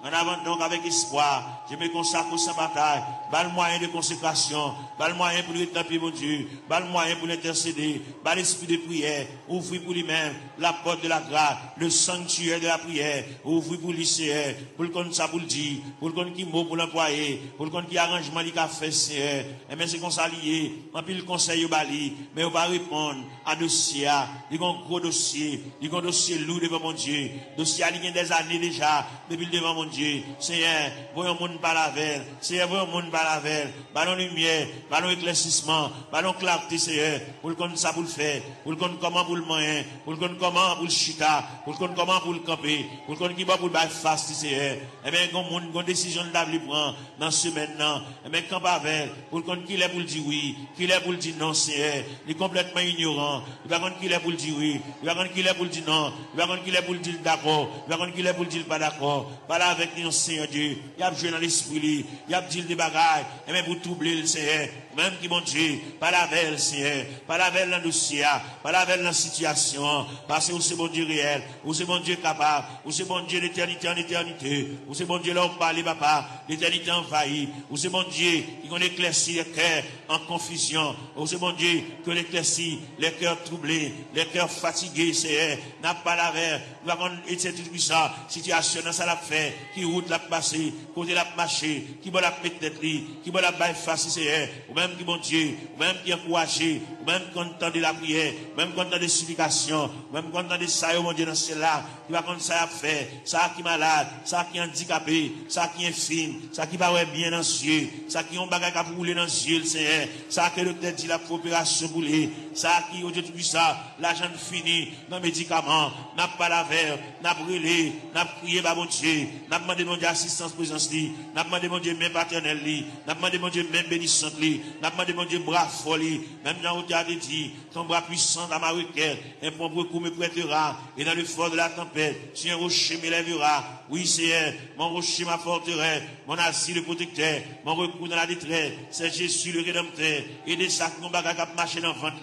en avant donc avec espoir, je me consacre sans bataille, bas le moyen de consécration, bas le moyen pour lui taper mon Dieu, bas le moyen pour l'intercéder, bas l'esprit de prière, ouvrir pour lui-même la porte de la grâce, le sanctuaire de la prière, ouvrir pour lui, Seigneur, pour le compte ça pour le dire, pour le compte qui mot pour l'employer, pour le compte qui arrangement il a fait, Seigneur, et bien c'est qu'on s'allie, on peut le conseil au bali, mais on va répondre à dossier, il y a un gros dossier, il y a un dossier lourd devant mon Dieu, dossier il y a des années déjà, depuis devant mon Dieu, Seigneur, voyons mon par la veille, Seigneur, voyons mon par la veille, ballon lumière, ballon éclaircissement, ballon clarté, Seigneur, pour le compte ça pour le faire, pour le compte comment pour le moyen, pour le compte comment pour le chita, pour le compte comment pour le camper, pour le compte qui va pour le bail fast, Seigneur, et bien, une décision de l'avenir prend dans ce maintenant, et bien, camp avec, pour le compte qu'il est pour le dire oui, qu'il est pour le dire non, Seigneur, il est complètement ignorant, il va compte qu'il est pour le dire oui, il va compte qu'il est pour le dire non, il va compte qu'il est pour le dire d'accord, il va compte qu'il est pour le dire pas d'accord, pas là avec nous, Seigneur Dieu, il y a joué dans l'esprit, il y a dit des bagailles, et même pour troubler le Seigneur, même qui mon Dieu, pas la veille, Seigneur, pas la veille dans le dossier, pas la veille dans la situation, parce que c'est bon Dieu réel, ou c'est bon Dieu capable, ou c'est bon Dieu d'éternité en éternité, ou c'est bon Dieu là où parle, papa, l'éternité envahie, ou c'est bon Dieu qui qu'on éclaircit les cœurs en confusion, ou c'est bon Dieu qui éclaircit les cœurs troublés, les cœurs fatigués, Seigneur, n'a pas la veille, nous avons été tout ça, situation dans ça l'a fait, qui route l'a passé, côté l'a marché, qui va la mettre tête qui va la bailler face, Seigneur, ou même qui bon Dieu, ou même qui encouragé, ou même content de la prière, ou même content des supplications, ou même content de ça, mon Dieu, dans cela, qui va contre ça à faire, ça qui est malade, ça qui est handicapé, ça qui est infime, ça qui va bien dans les yeux, ça qui ont bagage à rouler dans les yeux, Seigneur, ça que le tête dit la coopération boulée, ça qui, au Dieu tout ça, l'argent fini, dans les médicaments, n'a pas la verre, n'a brûlé, n'a prié, bah, mon Dieu, n'a demandé mon Dieu assistance, présence, n'a demandé mon Dieu même paternel, n'a demandé mon Dieu même bénissante, n'a demandé mon Dieu bras folie, même dans le théâtre dit, ton bras puissant dans ma requête, un bon recours me prêtera, et dans le fort de la tempête, si un rocher m'élèvera, oui, Seigneur, mon rocher ma forteresse, mon asile le protecteur, mon recours dans la détresse, c'est Jésus le rédempteur, et des sacs, mon bagage qui marché dans le ventre,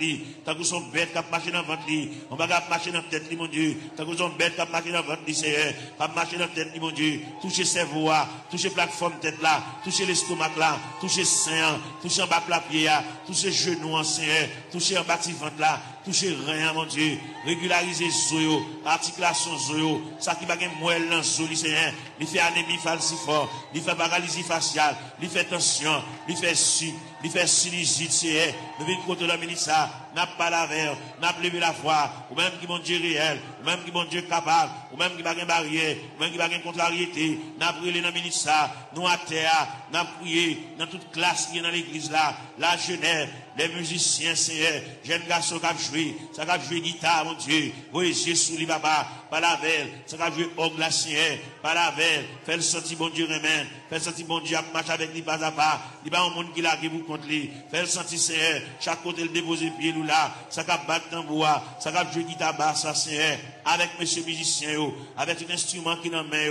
tant que son bête qui marché dans le ventre, mon bagage qui marché dans la tête, mon Dieu, tant que son bête qui marché dans le ventre, Seigneur, qui marché dans la tête, mon Dieu, touchez cerveau, touchez plateforme tête là, touchez l'estomac là, touchez sein, touchez en bas la pied, touchez genoux en Seigneur, touchez en bas de ventre là, touchez rien, mon Dieu, régulariser zoyo, articulation zoyo, ça qui va gagner moelle dans zoyo, Seigneur, il fait anémie falciforme, il fait paralysie faciale, il fait tension, il fait sinusite, Seigneur, nous venons contre la ministre, n'a pas la verre, n'a pas levé la foi, ou même qui mon Dieu réel, ou même qui mon Dieu capable, ou même qui va gagner barrière, ou même qui va gagner contrariété, n'a brûlé dans la ministre, nous à terre, n'a prié dans toute classe qui est dans l'église là, la jeunesse, les musiciens, Seigneur, jeunes garçons qui ont joué, ça qui ont joué guitare, mon Dieu, voyez Jésus, li papa, par la veille, ça qui ont joué orgue la Seigneur, par la veille, fait le senti bon Dieu remède, fait le senti bon Dieu à marcher avec lui pas à pas, il va un monde qui l'a qui vous contre lui, fait le senti Seigneur, chaque côté le déposer pied nous là, ça qui a battre tambour, ça qui a joué guitare basse, Seigneur, avec monsieur musicien, avec un instrument qui dans main,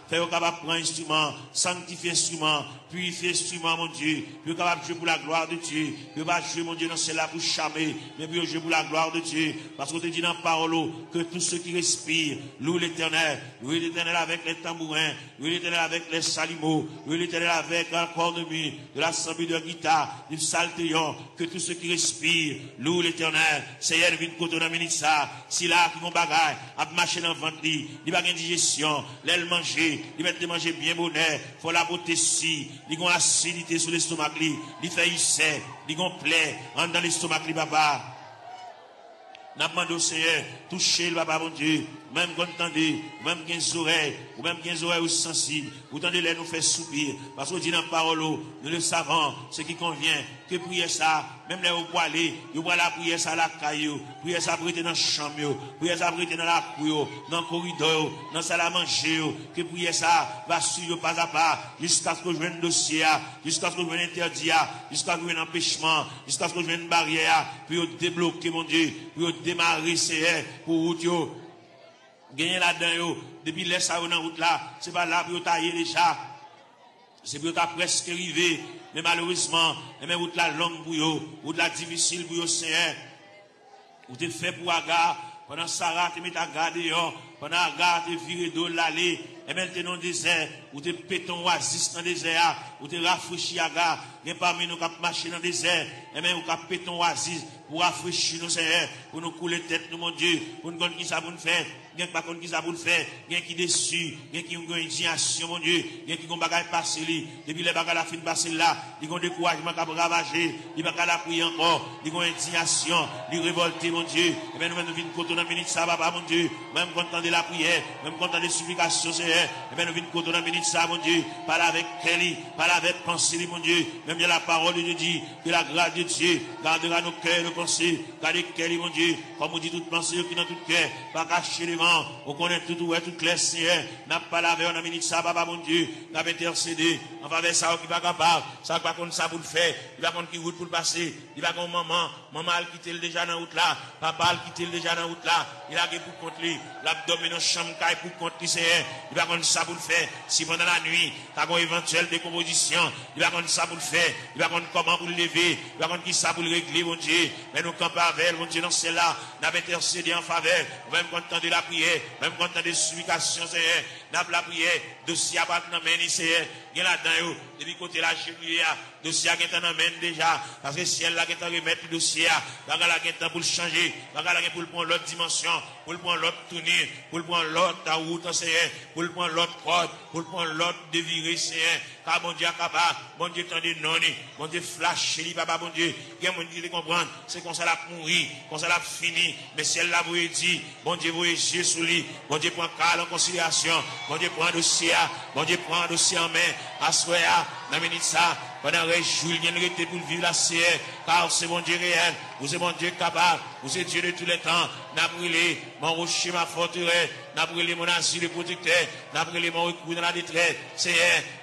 fait au capable prendre instrument, sanctifier instrument, purifier instrument, mon Dieu, puis capable jouer pour la gloire de Dieu, puis pas jouer, mon Dieu, dans celle-là pour charmer, mais puis jouer pour la gloire de Dieu, parce qu'on te dit dans la parole que tous ceux qui respirent, louent l'Éternel avec les tambourins, louent l'Éternel avec les salimos, louent l'Éternel avec un corps de la sambi de guitare, du saltéon, que tous ceux qui respirent, louent l'éternel. Seigneur, nous venons côté dans minute ça. Si là, qui vont bagaille, à marcher dans le ventre, il n'y a pas de digestion, l'aile manger, il va te manger bien bonheur, faut la beauté si, il y a une acidité sur l'estomac, il fait ulcère, il y a une plaie, dans l'estomac, papa. N'a pas demandé au Seigneur, toucher le papa, mon Dieu, même quand vous entendez, même qui ont oreilles, ou même qui ont oreilles sensibles, vous entendez les nous faire soupir, parce qu'on dit dans la parole, nous le savons, ce qui convient, que prier ça, même les vous aller, vous pouvez la prier ça à la caillou, prier ça prêter dans la chambre, prier ça prêter dans la cour, dans le corridor, dans la salle à manger, que prier ça va suivre pas à pas, jusqu'à ce que je vienne dossier, jusqu'à ce que je vienne interdit, jusqu'à ce que je vienne empêchement, jusqu'à ce que je vienne barrière, puis débloquer, mon Dieu, puis démarrer, c'est pour route, gagner là-dedans, depuis les ça dans route là, c'est pas là pour tailler déjà, c'est pour ta presque arrivé, mais malheureusement, mais route là longue pour eux, route là difficile pour eux, Seigneur, ou t'es fait pour Agar, pendant Sarah, tu mets ta garde dehors, pendant Agar, tu viré d'eau l'allée, et maintenant t'es dans le désert, ou t'es péton oasis dans le désert, ou t'es rafraîchi Agar, et parmi nous qui marché dans le désert, et même ou qui péton oasis, pour rafraîchir nos Seigneur, pour nous couler tête, nous, mon Dieu, pour nous connaître qui ça pour nous faire, bien pas contre qui ça pour nous faire, bien qui déçu, bien qui ont une indignation, mon Dieu, bien qui ont bagaille passé, depuis les bagailles la fin passé là, ils ont découragement qui a ravagé, ils bagailles la prier encore, ils ont indignation, ils révolté, mon Dieu, et bien nous venons côté dans minute ça, papa, mon Dieu, même quand on entend la prière, même quand on entend les supplications, Seigneur, et bien nous venons côté dans minute ça, mon Dieu, parle avec Kelly, parle avec pensée, mon Dieu, même bien la parole de Dieu dit, que la grâce de Dieu gardera nos cœurs, nos pensées, gardez Kelly, mon Dieu, comme on dit toute pensée qui dans tout cœur, pas cacher les vents, on connaît tout, ouais, tout clair, Seigneur, n'a pas lavé, on a minute ça, papa, mon Dieu, n'a pas intercédé, en faveur ça, qui va capable, ça va contre ça pour le faire, il va contre qui route pour le passer, il va contre maman a quitté déjà dans la route là, papa a quitté déjà dans la route là, il a pour contre lui, l'abdomen dans chambre pour contre lui, Seigneur, il va contre ça pour le faire, si pendant la nuit, t'as une éventuelle décomposition, il va contre ça pour le faire, il va contre comment pour le lever, il va contre qui ça pour le régler, mon Dieu, mais nous campons avec, mon Dieu, dans celle-là, n'a pas intercédé en faveur, même quand on de la prière, même quand on des supplications, Seigneur, n'a pas la prière, dossier à battre dans la main, Seigneur, il y a là-dedans, depuis côté la cheville, dossier à gagner dans la main déjà, parce que si elle a gagné remettre le dossier, bagarre la gagné pour le changer, bagarre la pour le prendre l'autre dimension, pour le prendre l'autre tournure, pour le prendre l'autre route, Seigneur, pour le prendre l'autre corde, pour le prendre l'autre déviré, Seigneur, car mon Dieu capable, mon Dieu tendez non, mon Dieu flash, papa, mon Dieu, il y a mon Dieu qui comprendre, c'est qu'on s'en a mourir, qu'on s'en a fini, mais si elle l'a vous dit, mon Dieu vous Jésus sous lui, mon Dieu prend calme en considération, mon Dieu prend un dossier, mon Dieu prend un dossier en main, à soi, dans minute ça, pendant que Julien était pour vivre la CR, car c'est mon Dieu réel, vous êtes mon Dieu capable, vous êtes Dieu de tous les temps, n'a brûlé mon rocher, ma forteresse, n'a brûlé mon asile de protecteur, n'a brûlé mon recours dans la détresse, c'est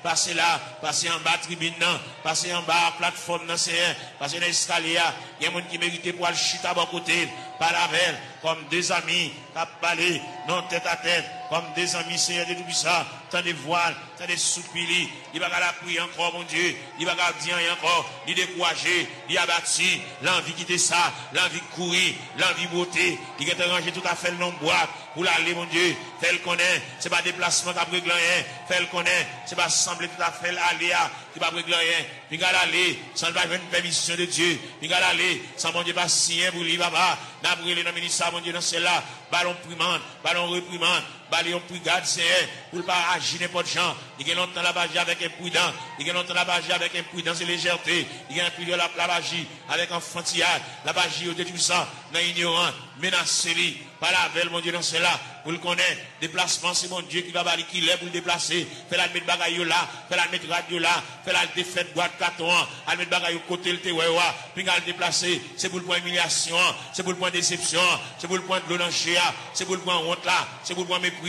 passez là, passez en bas tribune, passez en bas plateforme, c'est passez dans l'escalier, il y a des gens qui méritent pour aller chuter à bon côté, par la veille, comme des amis, qui parlé, non tête à tête, comme des amis, Seigneur de tout ça, tant de voiles, tant de soupirs, il va la prier encore, mon Dieu, il va dire encore, il décourager, il abattu, l'envie quitter ça, l'envie de courir, l'envie de beauté, il va ranger tout à fait le nom boîte, pour l'aller, mon Dieu, fait le connaît, c'est pas déplacement qui a pris rien, fait le connaît, c'est pas sembler tout à fait aller, qui va pris rien, il va aller, sans pas une permission de Dieu, il va aller, sans mon Dieu pas signer pour lui, papa, n'a brûlé dans le ministère, mon Dieu, dans celle-là, ballon primande, ballon reprimande, ballon brigade, c'est pour pas agir n'importe gens, il y a longtemps la bagie avec imprudence, il y a longtemps la bagie avec imprudence et légèreté, il y a un peu de la bagie avec enfantillage, la bagie au tout ça, dans ignorant, menacé, par la veille, mon Dieu, dans cela, pour le connaître, déplacement, c'est mon Dieu qui va balayer, qui l'est pour le déplacer, fait la mettre bagaille là, fait la mettre radio là, fait la défaite boîte carton, à mettre bagaille au côté, le tewewa, puis à le déplacer, c'est pour le point humiliation, c'est pour le point déception, c'est pour le point de l'onanger, c'est pour le point honte là, c'est pour le point mépris,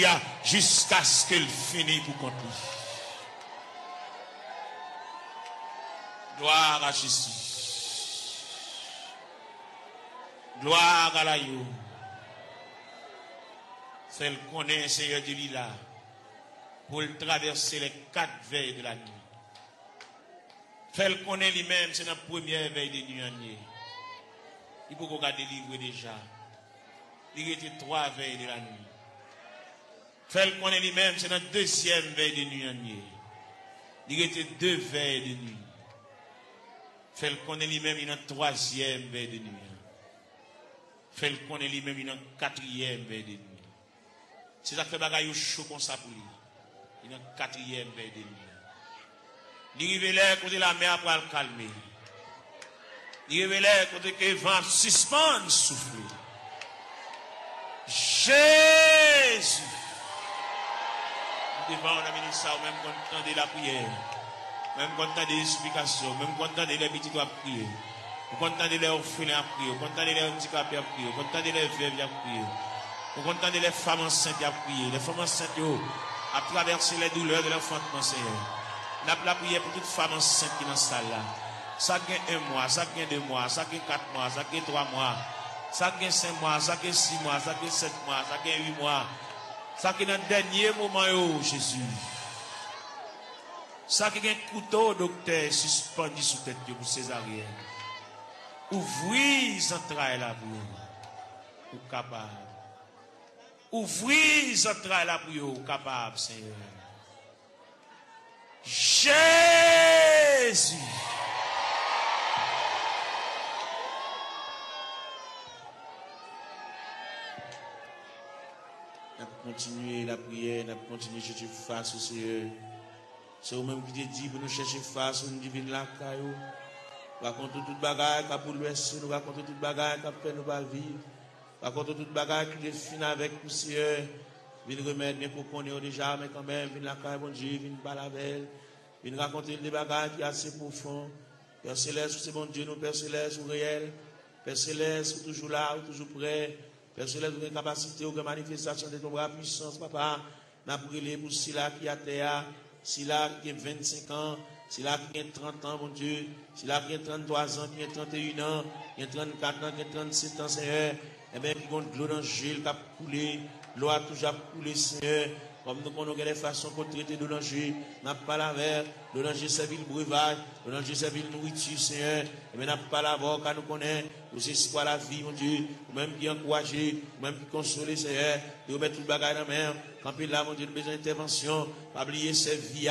jusqu'à ce qu'elle finisse pour compter. Gloire à Jésus. Gloire à la yo. Celle qu'on est, Seigneur de l'Ila, pour traverser les 4 veilles de la nuit. Celle qu'on est lui-même, c'est la première veille de nuit. Il faut qu'on délivre déjà. Il était 3 veilles de la nuit. Celle qu'on est lui-même, c'est la deuxième veille de nuit. Il était 2 veilles de nuit. Fais-le connaître lui-même, il est en troisième veille de nuit. Fais-le connaître lui-même, il est en quatrième veille de nuit. C'est ça qui fait bagaille chaud comme ça pour lui. Il est en quatrième veille de nuit. Il révèle côté la mer pour le calmer. Il révèle côté que le vent suspend souffler. Jésus. Nous devons amener ça, même quand on entend la prière, même quand on entend des explications, même quand on entend les petits à prier, quand on entend les orphelins à prier, quand on entend les handicapés à prier, quand on entend les veuves à prier, quand on entend les femmes enceintes à prier, les femmes enceintes à traverser les douleurs de l'enfantement, Seigneur. Nous avons la prière pour toute femme enceinte qui est dans cette salle là. Ça gagne 1 mois, ça gagne 2 mois, ça gagne 4 mois, ça gagne 3 mois, ça gagne 5 mois, ça gagne 6 mois, ça gagne 7 mois, ça gagne 8 mois. Ça qui est dans le dernier moment, Jésus. Ça qui est un couteau, docteur, suspendu sous tête pour césarienne. Ouvrez les entrailles là pour vous. Ou capable. Ouvrez les entrailles là pour vous. Capable, Seigneur. Jésus. Nous avons continué la prière, nous avons continué à chercher face au Seigneur. C'est vous-même qui te dit pour nous chercher face, nous divine la caillou. Nous racontons toute bagaille qui a pour l'ouest, nous racontons toute bagaille qui a fait nous pas vivre. Nous racontons toute bagaille qui est finie avec nous, Seigneur. Viens remettre bien pour qu'on ait déjà, mais quand même, viens la caille, bon Dieu, viens pas la belle. Viens raconter des bagailles qui sont assez profondes. Père Céleste, c'est bon Dieu, nous, Père Céleste, ou réel. Père Céleste, ou toujours là, ou toujours prêt. Père Céleste, vous avez une capacité, ou une manifestation de ton bras puissance, papa. Nous avons brûlé pour Sila qui a terre, Sila qui a 25 ans, Sila qui a 30 ans, mon Dieu, Sila qui a 33 ans, qui a 31 ans, qui a 34 ans, qui a 37 ans, Seigneur. Eh bien, qui ont de l'eau dans le gel, qui a coulé, l'eau a toujours coulé, Seigneur. Comme nous connaissons les façons qu'on traite de l'enjeu, n'a pas la verre, le danger c'est le breuvage, le danger c'est la nourriture, Seigneur. Et bien, n'a pas la voix, car nous connaissons, c'est quoi la vie, mon Dieu, ou même qui encourage, ou même qui console, Seigneur, de remettre tout le bagage dans la main, quand il a, mon Dieu, besoin d'intervention, pas oublier ses vies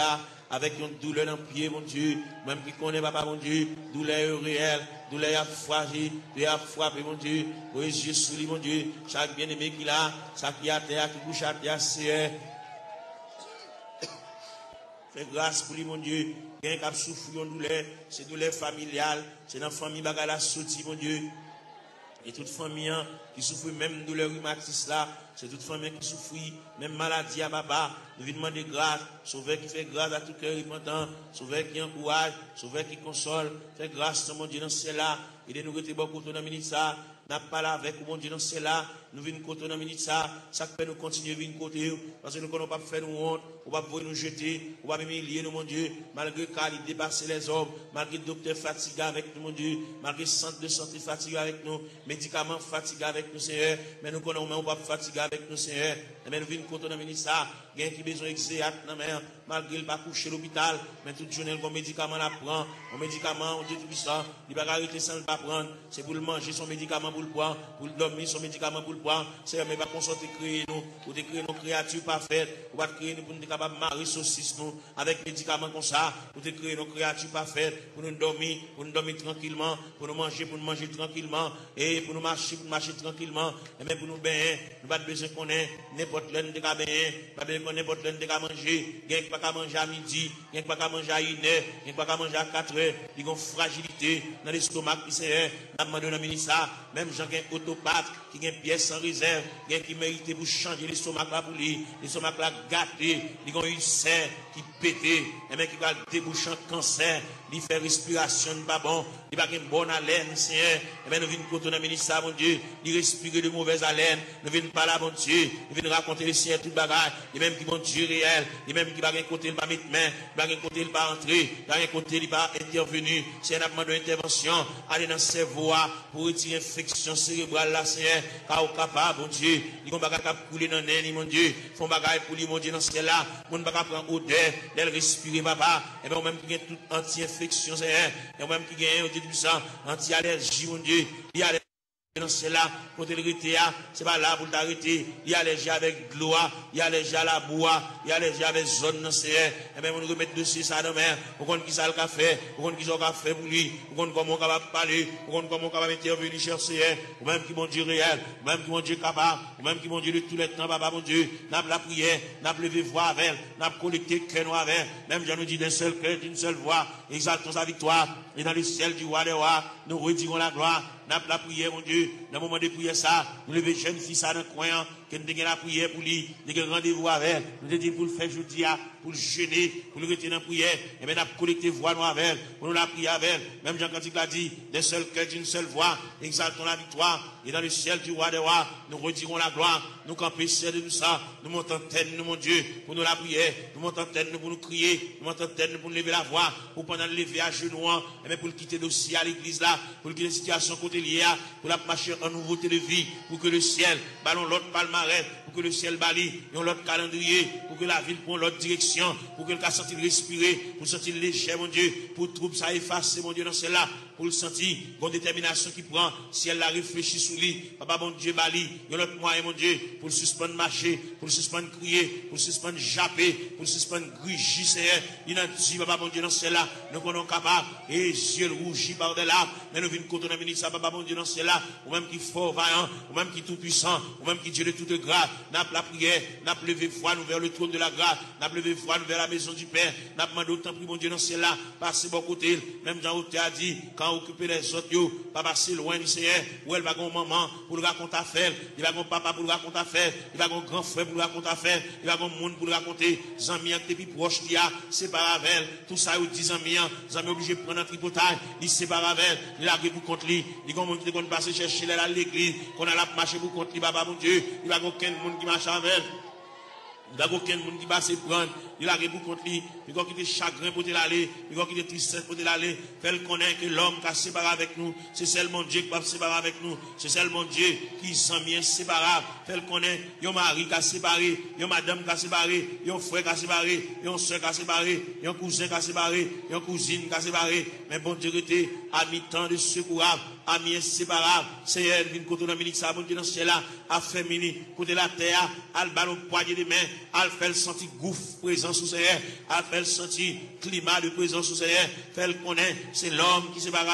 avec une douleur dans le pied, mon Dieu, même qui connaît, papa, mon Dieu, douleur réelle, douleur à fragile, douleur à frapper, mon Dieu, pour les yeux sous lui, mon Dieu, chaque bien-aimé qu'il a, ça qui a terre, qui couche à terre, Seigneur. Fais grâce pour lui, mon Dieu. Quelqu'un qui a souffert de douleur, c'est douleur familiale, c'est dans la famille qui a sorti, mon Dieu. Et toute famille qui souffre même de douleur rhumatisme là, c'est toute famille qui souffre, même maladie à papa. Nous venons demander grâce, sauveur qui fait grâce à tout cœur repentant, sauveur qui encourage, sauveur qui console. Fais grâce, mon Dieu, dans cela. Il est nous rester beaucoup dans la minute ça. N'a pas là avec mon Dieu dans cela. Nous venons côté dans la minute ça. Ça fait nous continuer à venir côté. Parce que nous ne pouvons pas faire nous honte. On va pouvoir nous jeter. On va même humilier nous, mon Dieu. Malgré qu'il dépasse les hommes. Malgré le docteur fatigué avec nous, mon Dieu. Malgré le centre de santé fatigué avec nous. Médicaments fatigués avec nous, Seigneur. Mais nous connaissons, on va pas fatiguer avec nous, Seigneur. Mais nous venons côté dans la minute ça. Il y a qui besoin d'exéat dans la mer. Malgré le pas coucher à l'hôpital. Mais toute journée, le médicament la prend. Un médicament, on dit tout ça. Il va arrêter sans le pas prendre. C'est pour le manger son médicament pour le prendre. Pour le dormir son médicament pour le prendre. C'est mais pas qu'on sorte créer nous. Pour créer nos créatures parfaites. Pour créer nous pour nous capables de marier saucisse nous. Avec médicaments comme ça. Pour créer nos créatures parfaites. Pour nous dormir tranquillement. Pour nous manger tranquillement. Et pour nous marcher tranquillement. Et même pour nous baigner. Nous pas besoin qu'on ait n'importe l'un de baigner. Pas besoin qu'on ait n'importe l'un de manger. Il n'y a pas qu'à manger à midi. Il n'y a pas qu'à manger à 1 heure. Il n'y a pas qu'à manger à 4 heures. Il y a une fragilité dans l'estomac qui c'est. Nous demandons dans le ministère. Même gens qui ont autopathe, qui ont une pièce sans réserve, qui méritent pour changer l'estomac là pour lui. L'estomac là gâté. Ils ont une serre qui pété. Et même qui va déboucher un cancer. Il fait respiration pas bon. Il va une bonne haleine, Seigneur. Et bien nous venons côté dans le ministère, mon Dieu. Il respire de mauvaise haleine. Nous venons pas là, mon Dieu. Nous venons raconter les Seigneur tout bagage. Et même qui vont Dieu réel. Et même qui va un côté, il va mettre main. Il va un côté, il va entrer. Il va un côté, il va intervenir. C'est un demande d'intervention. Aller dans ses voies pour retirer l'infection cérébrale là, Seigneur. Car au capable, mon Dieu. Il va pas couler dans le mon Dieu. Font bagage pour lui, mon Dieu, dans ce là. Mon va pas prendre odeur. D'elle respirer, papa. Et bien, même qui a toute anti-infection, Seigneur. Et même qui gagne, on dit tout ça, anti-allergie, mon Dieu. Il y a c'est là, côté le rité, c'est pas là pour t'arrêter. Il y a les gens avec de l'eau, il y a les gens à la bois, il y a les gens avec zone, c'est, et bien, on nous remettre dessus ça dans mer, on compte qui ça le café, on compte qui ça le café pour lui, on compte comment on va parler, on compte comment on va intervenir chercher, ou même qui mon Dieu réel, ou même qui mon Dieu capable, ou même qui mon Dieu de tous les temps, papa mon Dieu, n'a la prière, n'a levé voix avec, n'a collecté cœur avec, même j'en nous dit d'un seul cœur, d'une seule voix, exaltons sa victoire, et dans le ciel du roi des rois, nous retirons la gloire, n'a la prière, mon Dieu, dans le moment de prière ça, nous lever jeune fille ça dans le coin, que nous avons la prière pour lui, nous avons rendez-vous avec, nous avons dit pour le faire jeudi, pour le jeûner, pour le retirer dans la prière, et bien nous avons collecté voix nous avec, pour nous la prier avec, même Jean Cantique l'a dit, d'un seul cœur, d'une seule voix, exaltons la victoire, et dans le ciel du roi des rois, nous retirons la gloire, nous campons ciel de nous ça, nous montons tête, nous, mon Dieu, pour nous la prière, nous montons tête, nous pour nous crier, nous montons tête, nous pour nous lever la voix, pour pendant le lever à genoux, et bien pour le quitter dossier à l'église là, pour quitter la situation côté liée, pour la marcher en nouveauté de vie, pour que le ciel, ballon l'autre palmarès, pour que le ciel bali, et l'autre calendrier, pour que la ville prenne l'autre direction, pour que le cas sentir respirer, pour sentir léger, mon Dieu, pour trouble ça effacer, mon Dieu, dans celle-là, pour le sentir, bonne détermination qui prend, si elle la réfléchit sous lui, papa, mon Dieu, bali, et l'autre moyen, mon Dieu, pour le suspendre marcher, pour le suspendre crier, pour le suspendre japper, pour le suspendre grigir, il a dit, papa, mon Dieu, dans celle-là, nous sommes capables, et yeux rougis par de là, mais nous venons contre la ministre, papa, mon Dieu, dans celle-là, ou même qui fort, vaillant, ou même qui tout puissant, ou même qui Dieu de toute grâce, n'a pas la prière, n'a pas levé foi, nous vers le trône de la grâce, n'a pas levé foi, nous vers la maison du Père, n'a pas demandé autant, mon Dieu, dans celle-là, passer bon côté, même Jean Hauté a dit, quand occuper les autres, yo, pas passer loin du Seigneur, où elle va gon maman pour le raconter affaire, il va gon papa pour le raconter affaire, il va gon grand frère pour le raconter affaire, il va gon monde pour le raconter, Zami qui plus proche qui a, séparé avec tout ça, il dit Zami obligé de prendre un tripotage, il sépare avec il a pour contre lui, il va monde qui va passer chercher à l'église, qu'on a la marché pour contre lui, papa mon Dieu, il va gon aucun monde qui marche avec. Il n'y a aucun monde qui va se prendre. Il a pour contre lui. Il va quitter chagrin pour l'aller. Il va quitter tristesse pour l'aller. Fait connaître que l'homme qui a séparé avec nous, c'est seulement Dieu qui va séparer avec nous. C'est seulement Dieu qui s'en vient séparable. Fait connaître, il y a un mari qui a séparé, il y a une madame qui a séparé, il y a un frère qui a séparé, il y a une soeur qui a séparé, il y a un cousin qui a séparé, il y a une cousine qui a séparé. Mais bon Dieu était à mi-temps de secourable, à mi-inséparable. Seigneur, vient côté de Dominique, ça, bon Dieu dans ce ciel-là, a fait mini, côté la terre, à le ballon poignet de main, à le faire sentir gouffre présence sous Seigneur, à le faire sentir climat de présence sous Seigneur, fait le connaître, c'est l'homme qui sépare